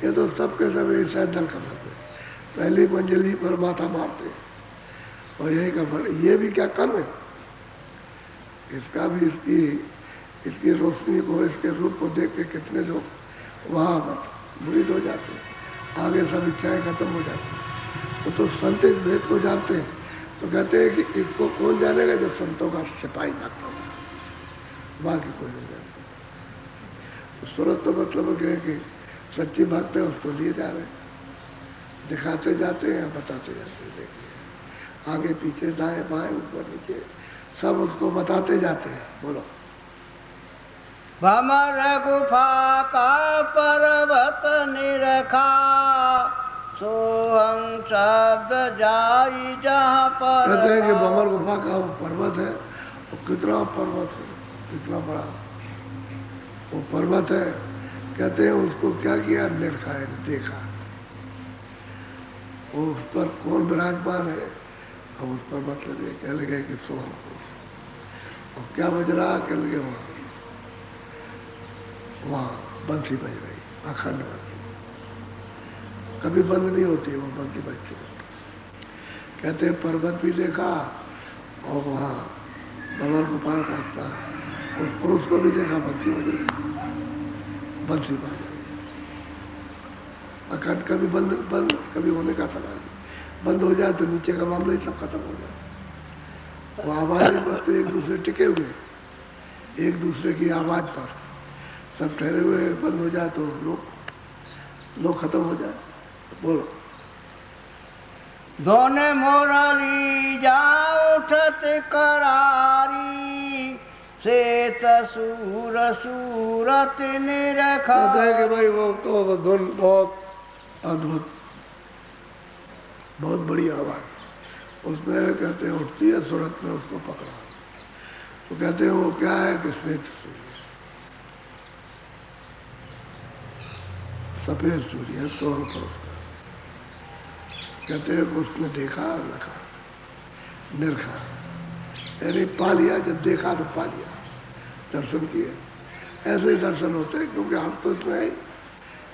ये तो सब के सब ऐसा दल कर सकते, पहली मंजिल ही पर माथा मारते और यही का फल। ये भी क्या कम है, इसका भी इसकी रोशनी को, इसके रूप को देख के कितने लोग वहाँ मुरीद हो जाते हैं, आगे सब इच्छाएं खत्म हो जाती हैं। तो संत इस भेद को जानते हैं, तो कहते हैं कि इसको कौन जानेगा? जो संतों का सिपाही भक्त होगा, बाकी कोई नहीं जानता। तो सूरत तो मतलब है कि सच्ची भक्त है उसको लिए जा रहे हैं, दिखाते जाते हैं, बताते जाते हैं। देखिए आगे पीछे दाएं बाएं ऊपर नीचे सब उसको बताते जाते हैं। बोलो। भमर गुफा का पर्वत निरखा, सोहम शब्द जाई जहाँ पर। कहते हैं कि भमर गुफा का वो पर्वत है, वो कितना पर्वत है, कितना बड़ा वो पर्वत है। कहते हैं उसको क्या किया, निरखा है, देखा। वो उस पर कौन विराजमान है, अब उस पर मत लगे, कह लगे कि सोहम। और क्या बज रहा, कह लगे वहाँ बंसी बज रही, अखंड बंसी, कभी बंद नहीं होती वो बंसी बजती। कहते हैं पर्वत भी देखा और वहाँ भंवर गोपाल का उस पुरुष को भी देखा, बंसी बज रही, बंसी बज रही, अखंड। कभी बंद बंद कभी होने का सवाल नहीं। बंद हो जाए तो नीचे का मामला ही सब खत्म हो जाए। वो आवाज़ पर तो एक दूसरे टिके हुए, एक दूसरे की आवाज़ पर सब ठहरे हुए, बंद हो जाए तो लोग खत्म हो जाए। बोलो। दोने मोरली जा उठत करारी, श्वेत सूर सूरत निरखा। कहते हैं कि भाई वो तो धुन बहुत अद्भुत, बहुत बड़ी आवाज़ उसमें कहते हैं उठती है, सूरत में उसको पकड़ा। तो कहते हैं वो क्या है कि श्वेत सूर्य, सफेद सूर्य है, तो कहते हैं कि उसने देखा, रखा, निरखा, यानी पा लिया। जब देखा तो पा लिया, दर्शन किए। ऐसे ही दर्शन होते हैं, क्योंकि हम तो इसमें है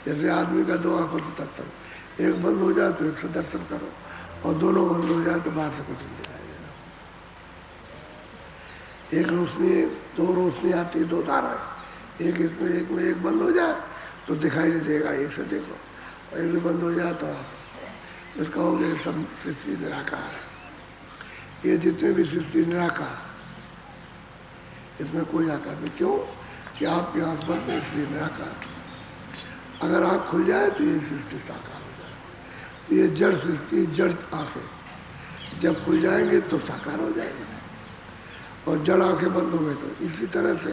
जैसे आदमी का दो आंखों से दर्शन, एक बंद हो जाए तो एक से दर्शन करो, और दोनों बंद हो जाए तो बाहर से कुछ नहीं दिखाई देना। एक रोशनी, दो रोशनी आती है, दो तारा है, एक इसमें एक में, एक बंद हो जाए तो दिखाई नहीं देगा, एक से देखो, और एक भी बंद हो जाए तो आप इसका कहोगे सब सृष्टि निराकार है। ये जितने भी सृष्टि निराकार, इसमें कोई आकार नहीं। क्यों कि आपकी आंख बंद है इसलिए निराकार। अगर आंख खुल जाए तो ये सृष्टि साकार हो जाए। ये जड़ सृष्टि, जड़ आंखें जब खुल जाएंगे तो साकार हो जाएंगे, और जड़ आंखें बंद हो गई तो। इसी तरह से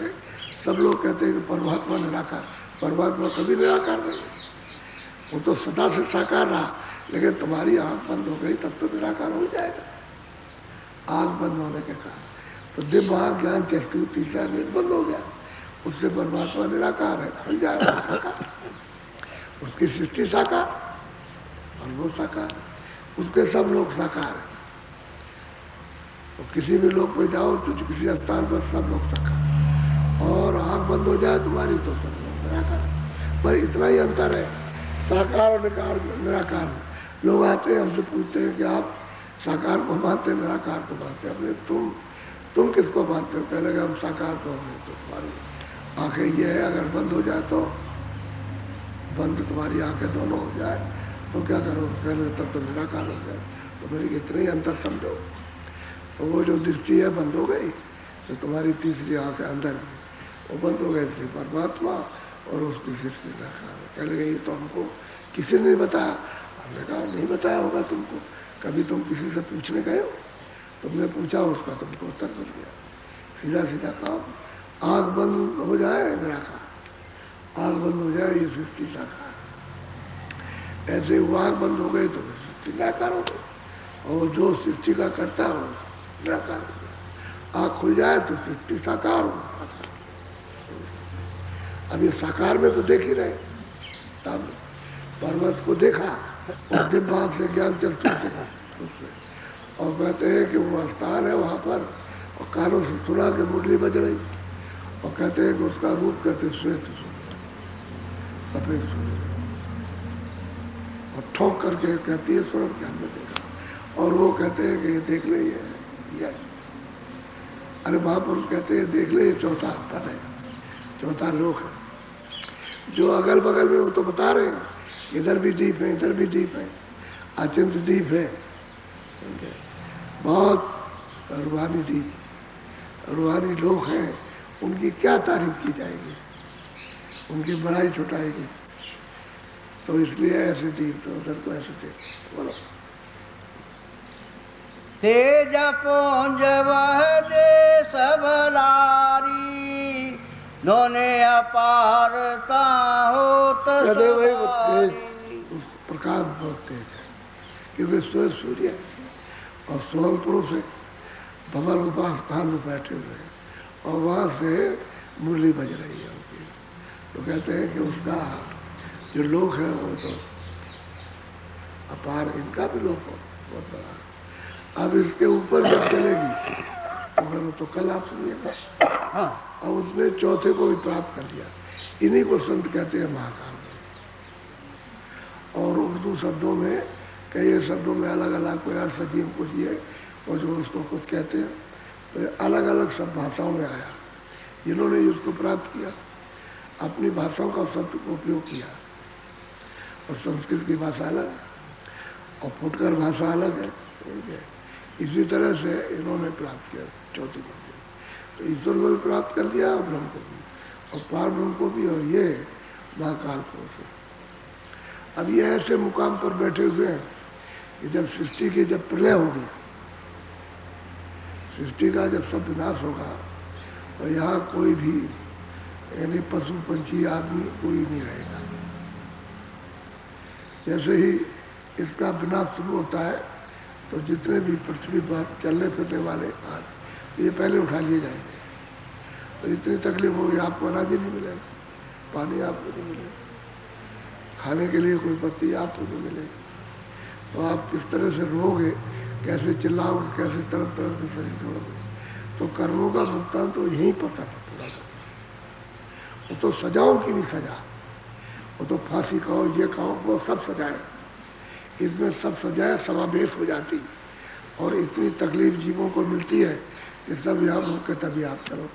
सब लोग कहते हैं कि परमात्मा निराकार, परमात्मा कभी निराकार नहीं, वो तो सदा से साकार रहा, लेकिन तुम्हारी आंख बंद हो गई तब तो निराकार हो जाएगा। आंख बंद होने के कारण तो दिव्य आंख ज्ञान चक्षु तीसरा नेत्र बंद हो गया, उससे परमात्मा निराकार है, खुल जाएगा साकार। उसकी सृष्टि साकार और वो साकार, उसके सब लोग साकार है। तो किसी भी लोग पे जाओ तो किसी स्थान पर सब लोग साकार, और आंख बंद हो जाए तुम्हारी तो सब लोग निराकार। पर इतना ही अंतर है साकार और निराकार। लोग आते हैं हमसे पूछते हैं कि आप साकार को मानते, निराकार को मानते, अपने तुम किसको मानते हो? पहले हम साकार को हमें, तो तुम्हारी आंखें ये है, अगर बंद हो जाए तो बंद, तुम्हारी आंखें दोनों हो जाए तो क्या करो? पहले तब तो निराकार हो जाए। तो मेरी इतने ही अंतर समझो। तो वो जो दृष्टि है बंद हो गई, तो तुम्हारी तीसरी आंख अंदर वो बंद हो गई, इसलिए परमात्मा और उसकी सृष्टि निराकार। कह गई तो हमको किसी ने नहीं बताया। हमने कहा नहीं बताया होगा तुमको, कभी तुम किसी से पूछने गए हो? तुमने पूछा, उसका तुमको उत्तर मिल गया। सीधा सीधा काम। आँख बंद हो जाए निराकार, आँख बंद हो जाए ये सृष्टि साकार। ऐसे वो आँख बंद हो गई तो सृष्टि निराकार हो गई, और जो सृष्टि का करता है वो निराकार हो गया। आँख खुल जाए तो सृष्टि साकार हो। अब ये साकार में तो देख ही रहे, तब पर्वत को देखा और दिव्य आँख से ज्ञान चलते थे उससे, और कहते हैं कि वो स्थान है वहाँ पर, और कानों से सुना के मुरली बज रही, और कहते हैं कि उसका रूप कहते श्वेत सूर्य, सफेद सूर्य, और ठोक करके कहती है सूरत के हमने देखा। और वो कहते हैं कि ये देख ले, ये अरे महापुरुष कहते हैं देख ले, ये चौथा पद है, चौथा लोक है। जो अगल बगल में वो तो बता रहे हैं, इधर भी दीप है, इधर भी दीप है, अचिंत दीप है, बहुत रूहानी दीप, रूहानी लोग हैं। उनकी क्या तारीफ की जाएगी, उनकी बड़ाई छुटाएगी। तो इसलिए ऐसे तीर्थ तो उधर को ऐसे तीर्थ। बोलो तेज पुंज वह देश भलारी, दोने अपारता होत कहते भाई वो तेज, सवारी। उस प्रकाश बहुत तेज है, क्योंकि सूर्य सूर्य है और सोलपुरों से भवन उपास स्थान में बैठे हुए हैं और वहाँ से मुरली बज रही है उनकी। तो कहते हैं कि उसका जो लोक है वो तो अपार, इनका भी लोक बहुत बड़ा है। अब इसके ऊपर जब चलेगी तो कल आप सुनिएगा। हाँ। अब उसने चौथे को भी प्राप्त कर लिया। इन्हीं को संत कहते हैं महाकाल। और उर्दू शब्दों में कई शब्दों में अलग अलग, कोई अर्थ अजीब कुछ ये और जो उसको कुछ कहते हैं, तो अलग अलग सब भाषाओं में आया। जिन्होंने इसको प्राप्त किया अपनी भाषाओं का शब्द को उपयोग किया, और संस्कृत की भाषा अलग और फुटकर भाषा अलग है। इसी तरह से इन्होंने प्राप्त किया चौथी मंजिल। तो ईश्वर को भी प्राप्त कर लिया और ब्रह्म को भी, और पार ब्रह्म को भी, और ये महाकाल पुरुष है। अब ये ऐसे मुकाम पर बैठे हुए हैं कि जब सृष्टि की जब प्रलय होगी, सृष्टि का जब सब विनाश होगा और यहाँ कोई भी यानी पशु पंछी आदमी कोई नहीं रहेगा। जैसे ही इसका विनाश शुरू होता है तो जितने भी पृथ्वी पर चलने फिरने वाले आज ये पहले उठा लिए जाएंगे। तो इतनी तकलीफ होगी, आपको अनाज ही नहीं मिलेगा, पानी आपको नहीं मिलेगा, खाने के लिए कोई पत्ती आपको नहीं मिलेगी। तो आप किस तरह से रोगे, कैसे चिल्लाओगे, कैसे तरफ तरफ से शरीर जोड़ोगे। तो कर्मों का भुगतान तो यहीं पता पूरा करना। वो तो सजाओं की भी सजा, वो तो फांसी कहो, ये कहो, वो सब सजाए। इसमें सब सजाए समावेश हो जाती और इतनी तकलीफ जीवों को मिलती है कि सब यहाँ होकर तभी आप करो।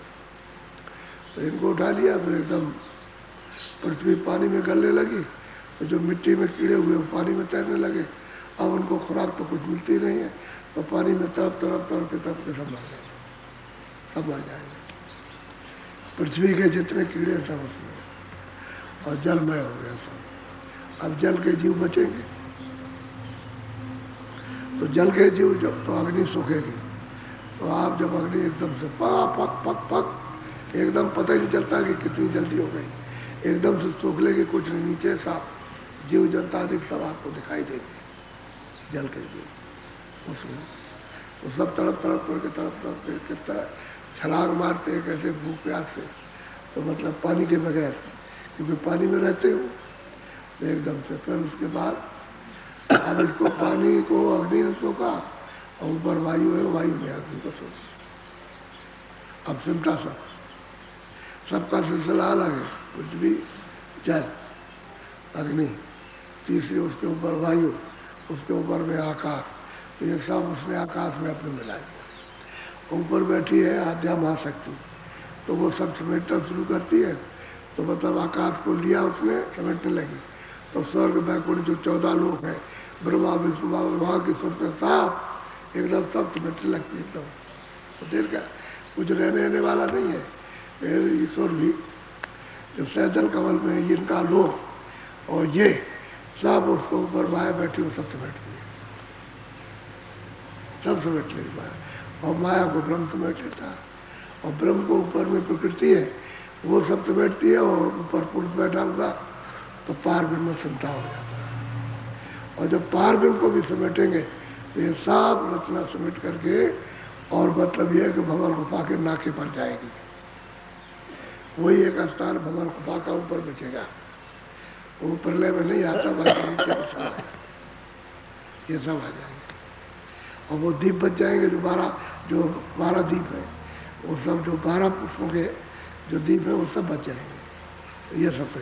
तो इनको उठा लिया, फिर एकदम पृथ्वी पानी में गलने लगी, तो जो मिट्टी में कीड़े हुए वो पानी में तैरने लगे। अब उनको खुराक तो कुछ मिलती नहीं है, तो पानी में तरफ तरफ तरफ के सब मर जाएंगे, सब मर जाएंगे। पृथ्वी के जितने कीड़े सब उसमें, और जलमय हो गया सब। अब जल के जीव बचेंगे, तो जल के जीव जब तो अग्नि सूखेगी, तो आप जब अग्नि एकदम से पक पक पक पक एकदम पता ही नहीं चलता कि कितनी जल्दी हो गई, एकदम से सूख लेगी, कुछ नहीं नीचे साफ जीव जंता अधिक सब आपको दिखाई देंगे। जल के जीव उसमें तो सब तड़प तड़प करके तड़प तड़प के किस तरह छलांग मारते हैं, कैसे भूख प्यास से, तो मतलब पानी के बगैर, क्योंकि पानी में रहते हो तो एकदम से। फिर उसके बाद अब इसको पानी को अग्नि ने सोखा और ऊपर वायु है, वायु में अग्नि को सोखा। अब सिमटा सबका सिलसिला अलग है। पृथ्वी, जल, अग्नि, तीसरी उसके ऊपर वायु, उसके ऊपर में आकाश। तो ये सब उसने आकाश में अपने मिला दिया। ऊपर बैठी है आद्या महाशक्ति, तो वो सब समेटना शुरू करती है। तो मतलब आकाश को लिया उसने, समेटने लगी। तो स्वर्ग बैकुंठ जो 14 लोग हैं, ब्रह्मा विष्णु वहाँ की सुनते साफ एकदम सब समेटने लगती है एकदम। तो देर का कुछ रहने वाला नहीं है। ईश्वर भी जो सैदल कमल में है, इनका लोक, और ये सब उसको ऊपर माया बैठी, वो सब समेट ली, सब समेट ली माया। और माया को ब्रह्म समेट लेता है, और ब्रह्म को ऊपर में प्रकृति है, वो सब समेटती है। और ऊपर पुरुष बैठा होगा तो पार ब्रह्म समता हो जाता है। और जब पार ब्रह्म को भी समेटेंगे तो ये सब रचना समेट करके, और मतलब ये है कि भगवान गुफा के नाके पर जाएगी। वही एक स्थान भगवान गुफा का ऊपर बचेगा, वो प्रलय में नहीं आता, बाकी नीचे सब आ जाएगा, ये सब आ जाएंगे। और वो दीप बच जाएंगे, जो 12 दीप है, वो सब जो 12 पुष्पों के जो दीप है वो सब बच जाएंगे। तो ये सब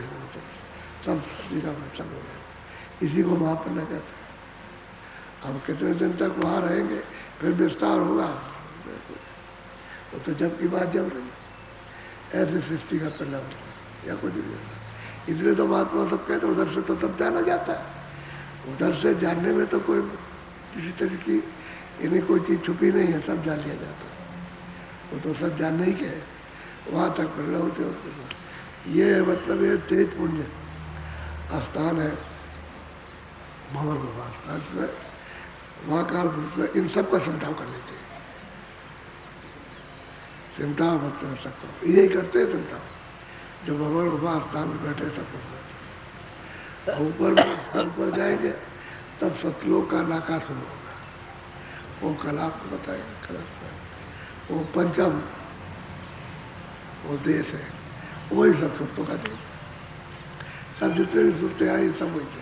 सब श्री का सब हो जाएगा। इसी को महापन्ना कहते हैं। अब कितने दिन तक वहाँ रहेंगे, फिर विस्तार होगा। तो जब की बात जब रही, ऐसे सृष्टि का प्रलय होता या कुछ नहीं होता। इसलिए तो महात्मा सब कहते हैं उधर से तो तब जाना जाता है। उधर से जानने में तो कोई किसी तरह की इन्हें कोई चीज़ छुपी नहीं है, सब जान लिया जाता है। वो तो सब जानने ही के है, वहाँ तक प्रलय होते होते। ये मतलब ये तेज पुण्य स्थान है भंवर वास में वहाँ काल पुरुष में इन सब का सिमटाव कर लेते हैं। सिमटाव मतलब सबको यही करते हैं सिमटाव। जो भंवर वास स्थान में बैठे सब कुछ ऊपर जाएंगे तब सतलोक का नाका शुरू होगा। वो कल आपको बताएंगे कल वो पंचम वो देश है, वही सब सुरतों का देश। सब जितने भी सुरतें आई सब वही से,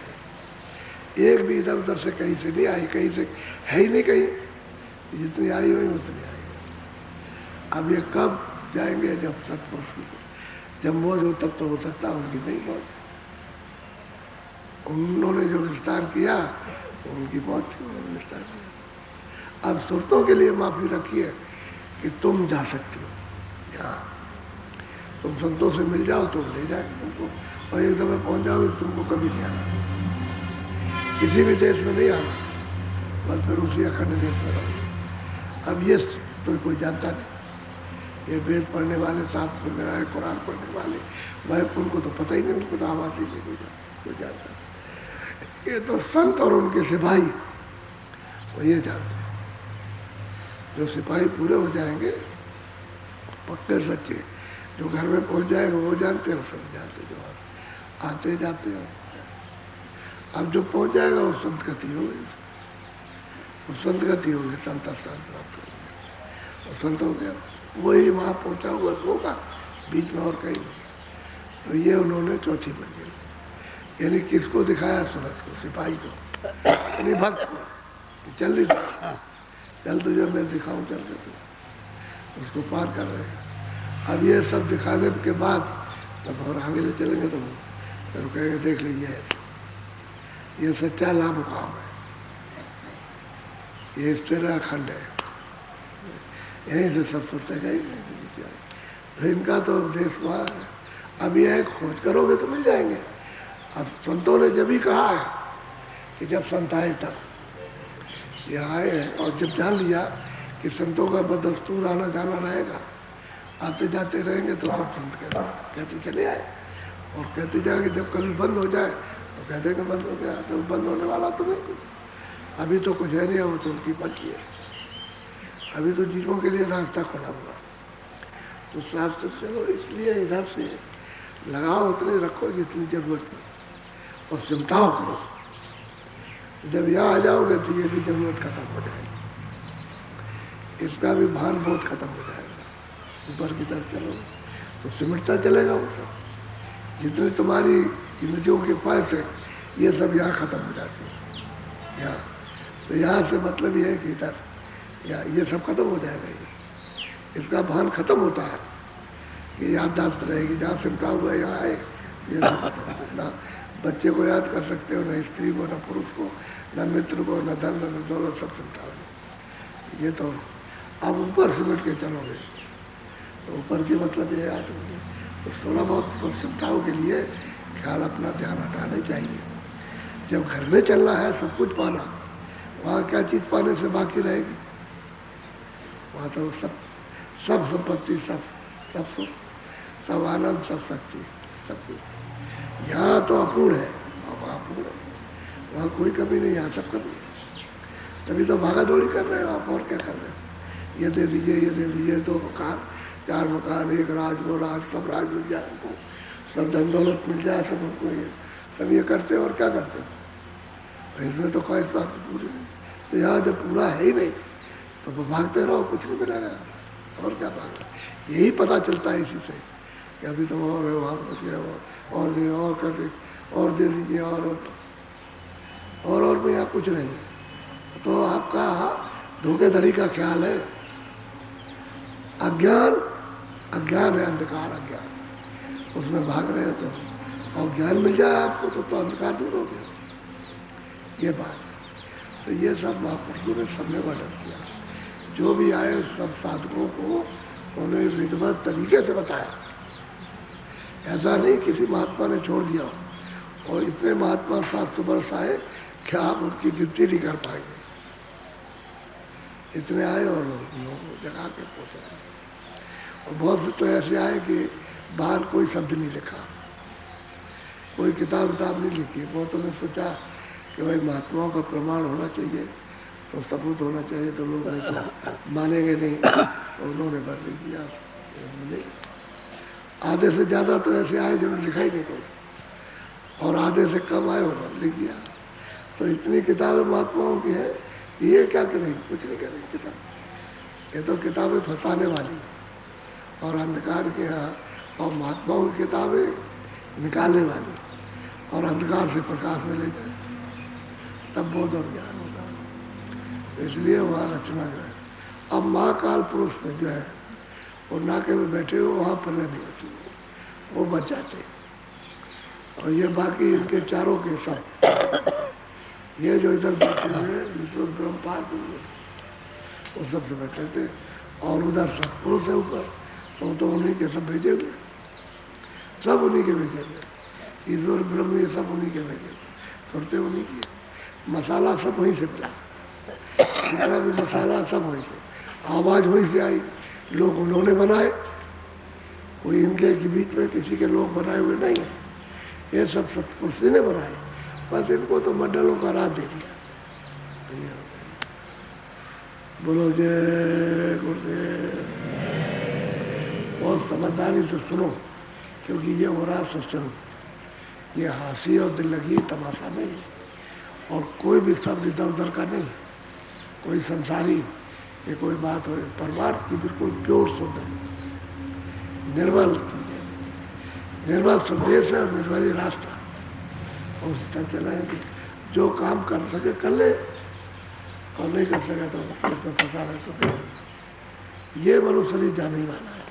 एक भी इधर उधर से कहीं से नहीं आई, कहीं से है ही नहीं कहीं, जितनी आई हुई उतनी आई। अब ये कब जाएंगे जब सतपुरुष जब मौज हो तब तो हो सकता, उनकी नहीं मौज। उन्होंने जो विस्तार किया उनकी मौज थी, उन्होंने विस्तार किया। अब सुरतों के लिए माफी रखिए कि तुम जा सकते हो यहाँ, तुम संतों से मिल जाओ तो ले जाए तुमको, और एक दफे पहुंच जाओगे तुमको कभी नहीं आना, किसी भी देश में नहीं आना, बस फिर उसी अखंड देश में रहो। अब ये तो कोई जानता नहीं, ये वेद पढ़ने वाले, शास्त्र पढ़ने वाले, कुरान पढ़ने वाले भाई, उनको तो पता ही नहीं, उनको तो आवाज ही नहीं कोई जानता। ये तो संत और उनके सिपाही वो ये जानते हैं। जो सिपाही पूरे हो जाएंगे पक्के सच्चे, जो घर में पहुंच जाएगा वो जानते हैं, सब जानते जो आते जाते हैं। अब जो पहुंच जाएगा वो संत गति होगी, वो संत गति होगी, संत स्थान प्राप्त होगी, और संत हो गया वही वहाँ पहुंचा हुआ होगा, बीच में और कहीं नहीं। तो ये उन्होंने चौथी मंजिल यानी किसको दिखाया? सूरत को, सिपाही को, यानी भक्त को, चल रही चल तुझे मैं दिखाऊं, चल के तू उसको पार कर रहे हैं। अब ये सब दिखाने के बाद तब और आगे ले चलेंगे तो कहेंगे देख लीजिए ये सच्चा लाभ मुकाम है, ये स्थिर अखंड है, यहीं से सब सोचते गए। तो इनका तो देश वहाँ है। अब यह खोज करोगे तो मिल जाएंगे। अब संतों ने जब ही कहा है कि जब संत आए तब ये आए हैं, और जब जान लिया कि संतों का बदस्तूर आना जाना रहेगा, आते जाते रहेंगे तो सब संत कहते चले आए, और कहते जाएंगे जब कभी बंद हो जाए तो कहते कि बंद हो गया, तो बंद होने वाला तो नहीं, अभी तो कुछ है नहीं, वो तो उनकी मर्जी है, अभी तो जीवों के लिए रास्ता खुला हुआ। तो शास्त्र चलो इसलिए इधर से लगाओ उतने रखो जितनी जरूरत है, और सिमटाओ करो। जब यहाँ आ जाओगे तो ये भी जरूरत खत्म हो जाएगी, इसका भी भान बहुत खत्म हो जाएगा। ऊपर की तरफ चलोगे तो सिमटता चलेगा वो सब, जितनी तुम्हारी इंद्रियों के पास है ये सब यहाँ खत्म हो जाते हैं। यहाँ तो यहाँ से मतलब ये है कि इधर या ये सब खत्म हो जाएगा, ये इसका भान खत्म होता है, ये याददाश्त रहेगी। जहाँ सिमटा हुआ यहाँ आए ये ना बच्चे को याद कर सकते हो, न स्त्री को, न पुरुष को, न मित्र को, न धन, न दौलत, सब सिमटा हो। ये तो आप ऊपर सिमट के चलोगे तो ऊपर की मतलब ये याद होगी। तो थोड़ा बहुत सिमटाव के लिए ख्याल अपना ध्यान हटाना चाहिए। जब घर में चलना है सब कुछ पाना, वहाँ क्या चीज़ पाने से बाकी रहेगी? वहाँ तो सब संपत्ति, सब सुख, सब आनंद, सब शक्ति, सब कुछ। यहाँ तो अपूर्ण है, वहाँ अपूर्ण है, वहाँ कोई कमी नहीं, यहाँ सब कमी है। तभी तो भागा दौड़ी कर रहे हो आप, और क्या कर रहे हो? ये दे दीजिए, ये दे दीजिए, 2 मकान, 4 मकान, 1 राज, 2 राज, सब राज मिल जाए हमको, सब धन दौलत मिल जाए सब हमको, ये सब ये करते हो। और क्या करते हो? इसमें तो कोई बात पूरी नहीं। तो यहाँ जब पूरा है ही नहीं तो भागते रहो, कुछ नहीं मिलेगा। और क्या भागना? यही पता चलता है इसी से कि अभी तो और है, वहाँ कुछ है, और दे, और कर दे, और दे दीजिए, और में यहाँ कुछ नहीं। तो आपका धोखेधड़ी का ख्याल है, अज्ञान है, अंधकार अज्ञान, उसमें भाग रहे हो। तो और ज्ञान मिल जाए आपको तो अंधकार दूर हो गया। ये बात, तो ये सब महापुरुषों ने सबने वर्णन किया। जो भी आए सब साधकों को उन्हें विधिवत तरीके से बताया। ऐसा नहीं किसी महात्मा ने छोड़ दिया। और इतने महात्मा 700 वर्ष आए, क्या आप उनकी गिनती नहीं कर पाएंगे? इतने आए और लोगों को जगा के पहुँचा। और बहुत से तो ऐसे आए कि बाहर कोई शब्द नहीं लिखा, कोई किताब नहीं लिखी। बहुतों ने सोचा कि कि भाई महात्माओं का प्रमाण होना चाहिए, तो सबूत होना चाहिए, तो लोग नहीं तो मानेंगे नहीं, तो उन्होंने बस लिख दिया। आधे से ज़्यादा तो ऐसे आए जो लिखाई नहीं कोई, और आधे से कम आए उन्होंने लिख दिया। तो इतनी किताबें महात्माओं की है, ये क्या करेंगे? कुछ नहीं करेंगे किताब। ये तो किताबें फंसाने वाली और अंधकार के यहाँ, और महात्माओं की किताबें निकालने वाली और अंधकार से प्रकाश में ले जाए, तब बोध और ज्ञान होता है। इसलिए वहाँ रचना जो है, अब महाकाल पुरुष में जो है वो नाके में बैठे हो, वहाँ प्रलय नहीं होती, वो बच जाते। और ये बाकी इनके चारों के सब, ये जो इधर बैठे हुए विष्णु ब्रह्मपाद वो सबसे बैठे थे, और उधर सत्पुरुष है ऊपर, तो उन्हीं के सब भेजे हुए, सब उन्हीं के भेजे हुए, ईश्वर ब्रह्म ये सब उन्हीं के भेजे, सुनते उन्हीं की, मसाला सब वहीं से मिला, जितना भी मसाला सब वहीं से, आवाज़ वहीं से आई, लोग उन्होंने बनाए, कोई इनके बीच में किसी के लोग बनाए हुए नहीं है, ये सब सत्पुरुष ने बनाए, बस इनको तो मंडलों का राज दे दिया। बोलो जय गुरुदेव। बहुत समझदारी से सुनो, क्योंकि ये हो रहा सत्संग, ये हंसी और दिल लगी तमाशा नहीं, और कोई भी शब्द इधर उधर का नहीं, कोई संसारी ये कोई बात हो, परमार्थ की बिल्कुल प्योर शुद्ध, निर्मल निर्मल संदेश है और निर्मल रास्ता, और उस तरह चलाएंगे। जो काम कर सके कर ले, और नहीं कर सके तो उसमें फंसा रहे तो फिर ये मनुष्य शरीर जाने ही वाला है,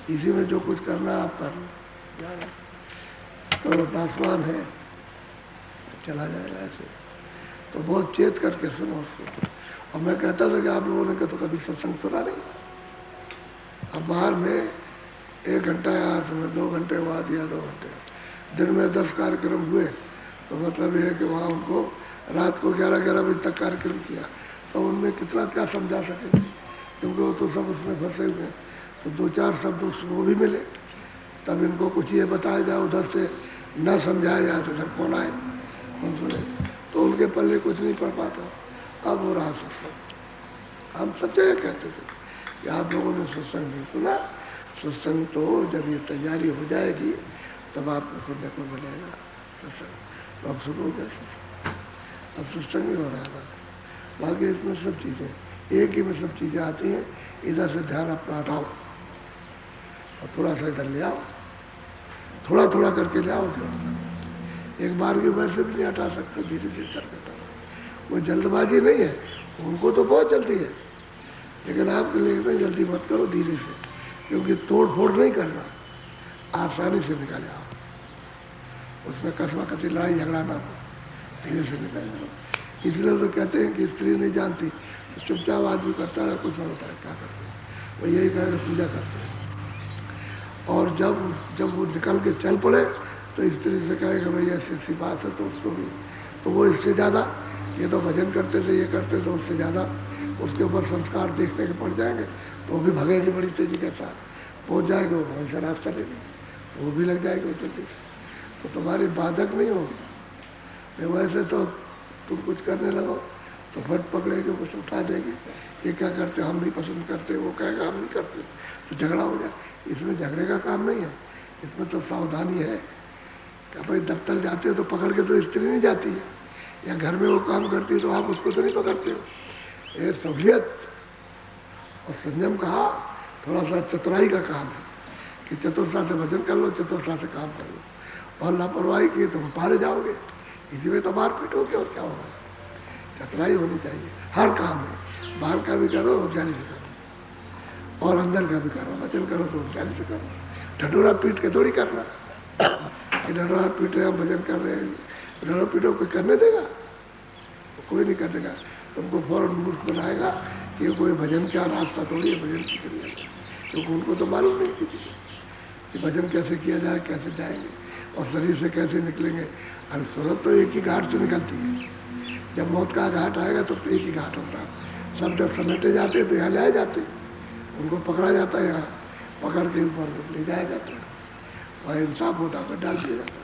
इसी में जो कुछ करना आप कर जाना, तो पासवान है चला जाएगा ऐसे। तो बहुत चेत करके सुनो उसको। और मैं कहता था कि आप लोगों ने तो कभी सत्संग सुना नहीं, अब बाहर में 1 घंटा या 2 घंटे बाद या 2 घंटे, दिन में 10 कार्यक्रम हुए, तो मतलब ये है कि वहाँ उनको रात को 11-11 बजे तक कार्यक्रम किया, तो उनमें कितना क्या समझा सकेंगे, क्योंकि वो तो सब उसमें फंसे हुए। तो 2-4 शब्द उसको भी मिले, तब इनको कुछ ये बताया जाए, उधर से न समझाया जाए तो सब कौन आए कौन सुने, तो उनके पल्ले कुछ नहीं पड़ पाता। अब हो रहा सत्संग। हम सच्चे कहते थे कि आप लोगों ने सत्संग नहीं सुना, सत्संग तो जब ये तैयारी हो जाएगी तब आपको सुनने को मिलेगा सत्संग, तो अब सुनो जैसे अब सत्संग ही हो रहा है। बाकी इसमें सब चीज़ें एक ही में सब चीज़ें आती हैं, इधर से ध्यान अपना हटाओ और थोड़ा सा इधर ले आओ, थोड़ा थोड़ा करके ले आओ, एक बार की वैसे भी नहीं हटा सकते, धीरे धीरे करके हटाओ। वो जल्दबाजी नहीं है, उनको तो बहुत जल्दी है, लेकिन आपके लिए इतना जल्दी मत करो, धीरे से, क्योंकि तोड़ फोड़ नहीं करना, आसानी से निकाले आओ, उसमें कसवा कसी लड़ाई झगड़ा ना हो, धीरे से निकाल जाओ। इसलिए तो कहते हैं कि स्त्री नहीं जानती, तो चुपचाप आदमी करता है, कुछ नहीं होता है, क्या करते हैं, वो यही कह पूजा करते हैं। और जब वो निकल के चल पड़े तो स्त्री से कहेगा भाई ऐसी ऐसी बात है, तो उसको भी, तो वो इससे ज़्यादा, ये तो भजन करते थे, ये करते थे, उससे ज़्यादा उसके ऊपर संस्कार देखने के पड़ जाएंगे, तो वो भी भगेगी बड़ी तेजी के साथ, पहुँच जाएगा वो वैसे रास्ता लेने, वो भी लग जाएगी वो जल्दी से, तो तुम्हारी बाधक नहीं होगी। वैसे तो तुम कुछ करने लगो तो फट पकड़ेगी, कुछ उठा देगी, ये क्या करते हम नहीं पसंद करते, वो कहेगा हम नहीं करते, तो झगड़ा हो जाए। इसमें झगड़े का काम नहीं है, इसमें तो सावधानी है कि भाई दफ्तर जाते हो तो पकड़ के तो स्त्री नहीं जाती है, या घर में वो काम करती है तो आप उसको तो नहीं पकड़ते हो। ये सहूलियत और संयम कहा, थोड़ा सा चतुराई का काम है कि चतुरता से भजन कर लो, चतुरता से काम कर लो, और लापरवाही की तो पारे जाओगे, इसी में तो मारपीट होगी और क्या होगा। चतुराई होनी चाहिए हर काम में, बाहर का भी करो और जाने से करो, और अंदर का भी करो, भजन करो तो जाने से करो, ढटोरा पीट के थोड़ी करना कि ढटोरा पीट रहे हैं भजन कर रहे हैं, ढटोरा पीटो कोई करने देगा, कोई नहीं कर देगा, तुमको फौरन मूर्ख बनाएगा कि कोई भजन क्या रास्ता थोड़ी है भजन की करिए, क्योंकि उनको तो मालूम नहीं किसी कि भजन कैसे किया जाए, कैसे जाएंगे और शरीर से कैसे निकलेंगे। अरे सूरत तो एक ही घाट से निकलती है, जब मौत का घाट आएगा तो एक ही घाट होता है, सब जब समेटे जाते हैं तो यहाँ लाए जाते हैं, उनको पकड़ा जाता है, यहाँ पकड़ के ऊपर ले जाया जाता है, वहाँ इंसाफ होता है, डाल दिया जाता है।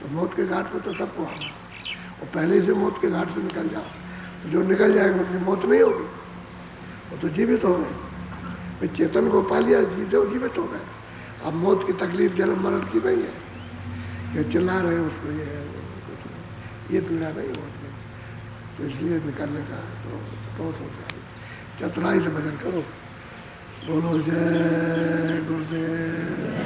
तो मौत के घाट पर तो सबको आना, और पहले से मौत के घाट से निकल जाओ, तो जो निकल जाएगा उनकी मौत नहीं होगी, वो तो जीवित हो गए। वे चेतन को पा लिया, जीवित हो गए। अब मौत की तकलीफ जन्म मरण की नहीं है, ये चिल्ला रहे हैं उसको, ये है, वो कुछ नहीं, ये पीड़ा नहीं मौत में। तो इसलिए निकलने का तो बहुत हो जाए, चतुराई से भजन करो। बोलो जय गुरुदेव।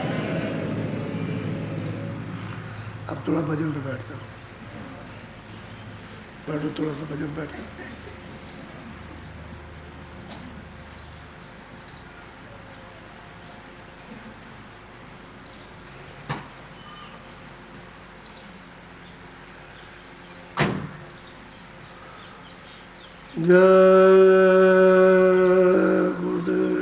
अब थोड़ा भजन पे बैठता हूँ, बैठो थोड़ा सा भजन बैठ कर। जय गुरुदेव।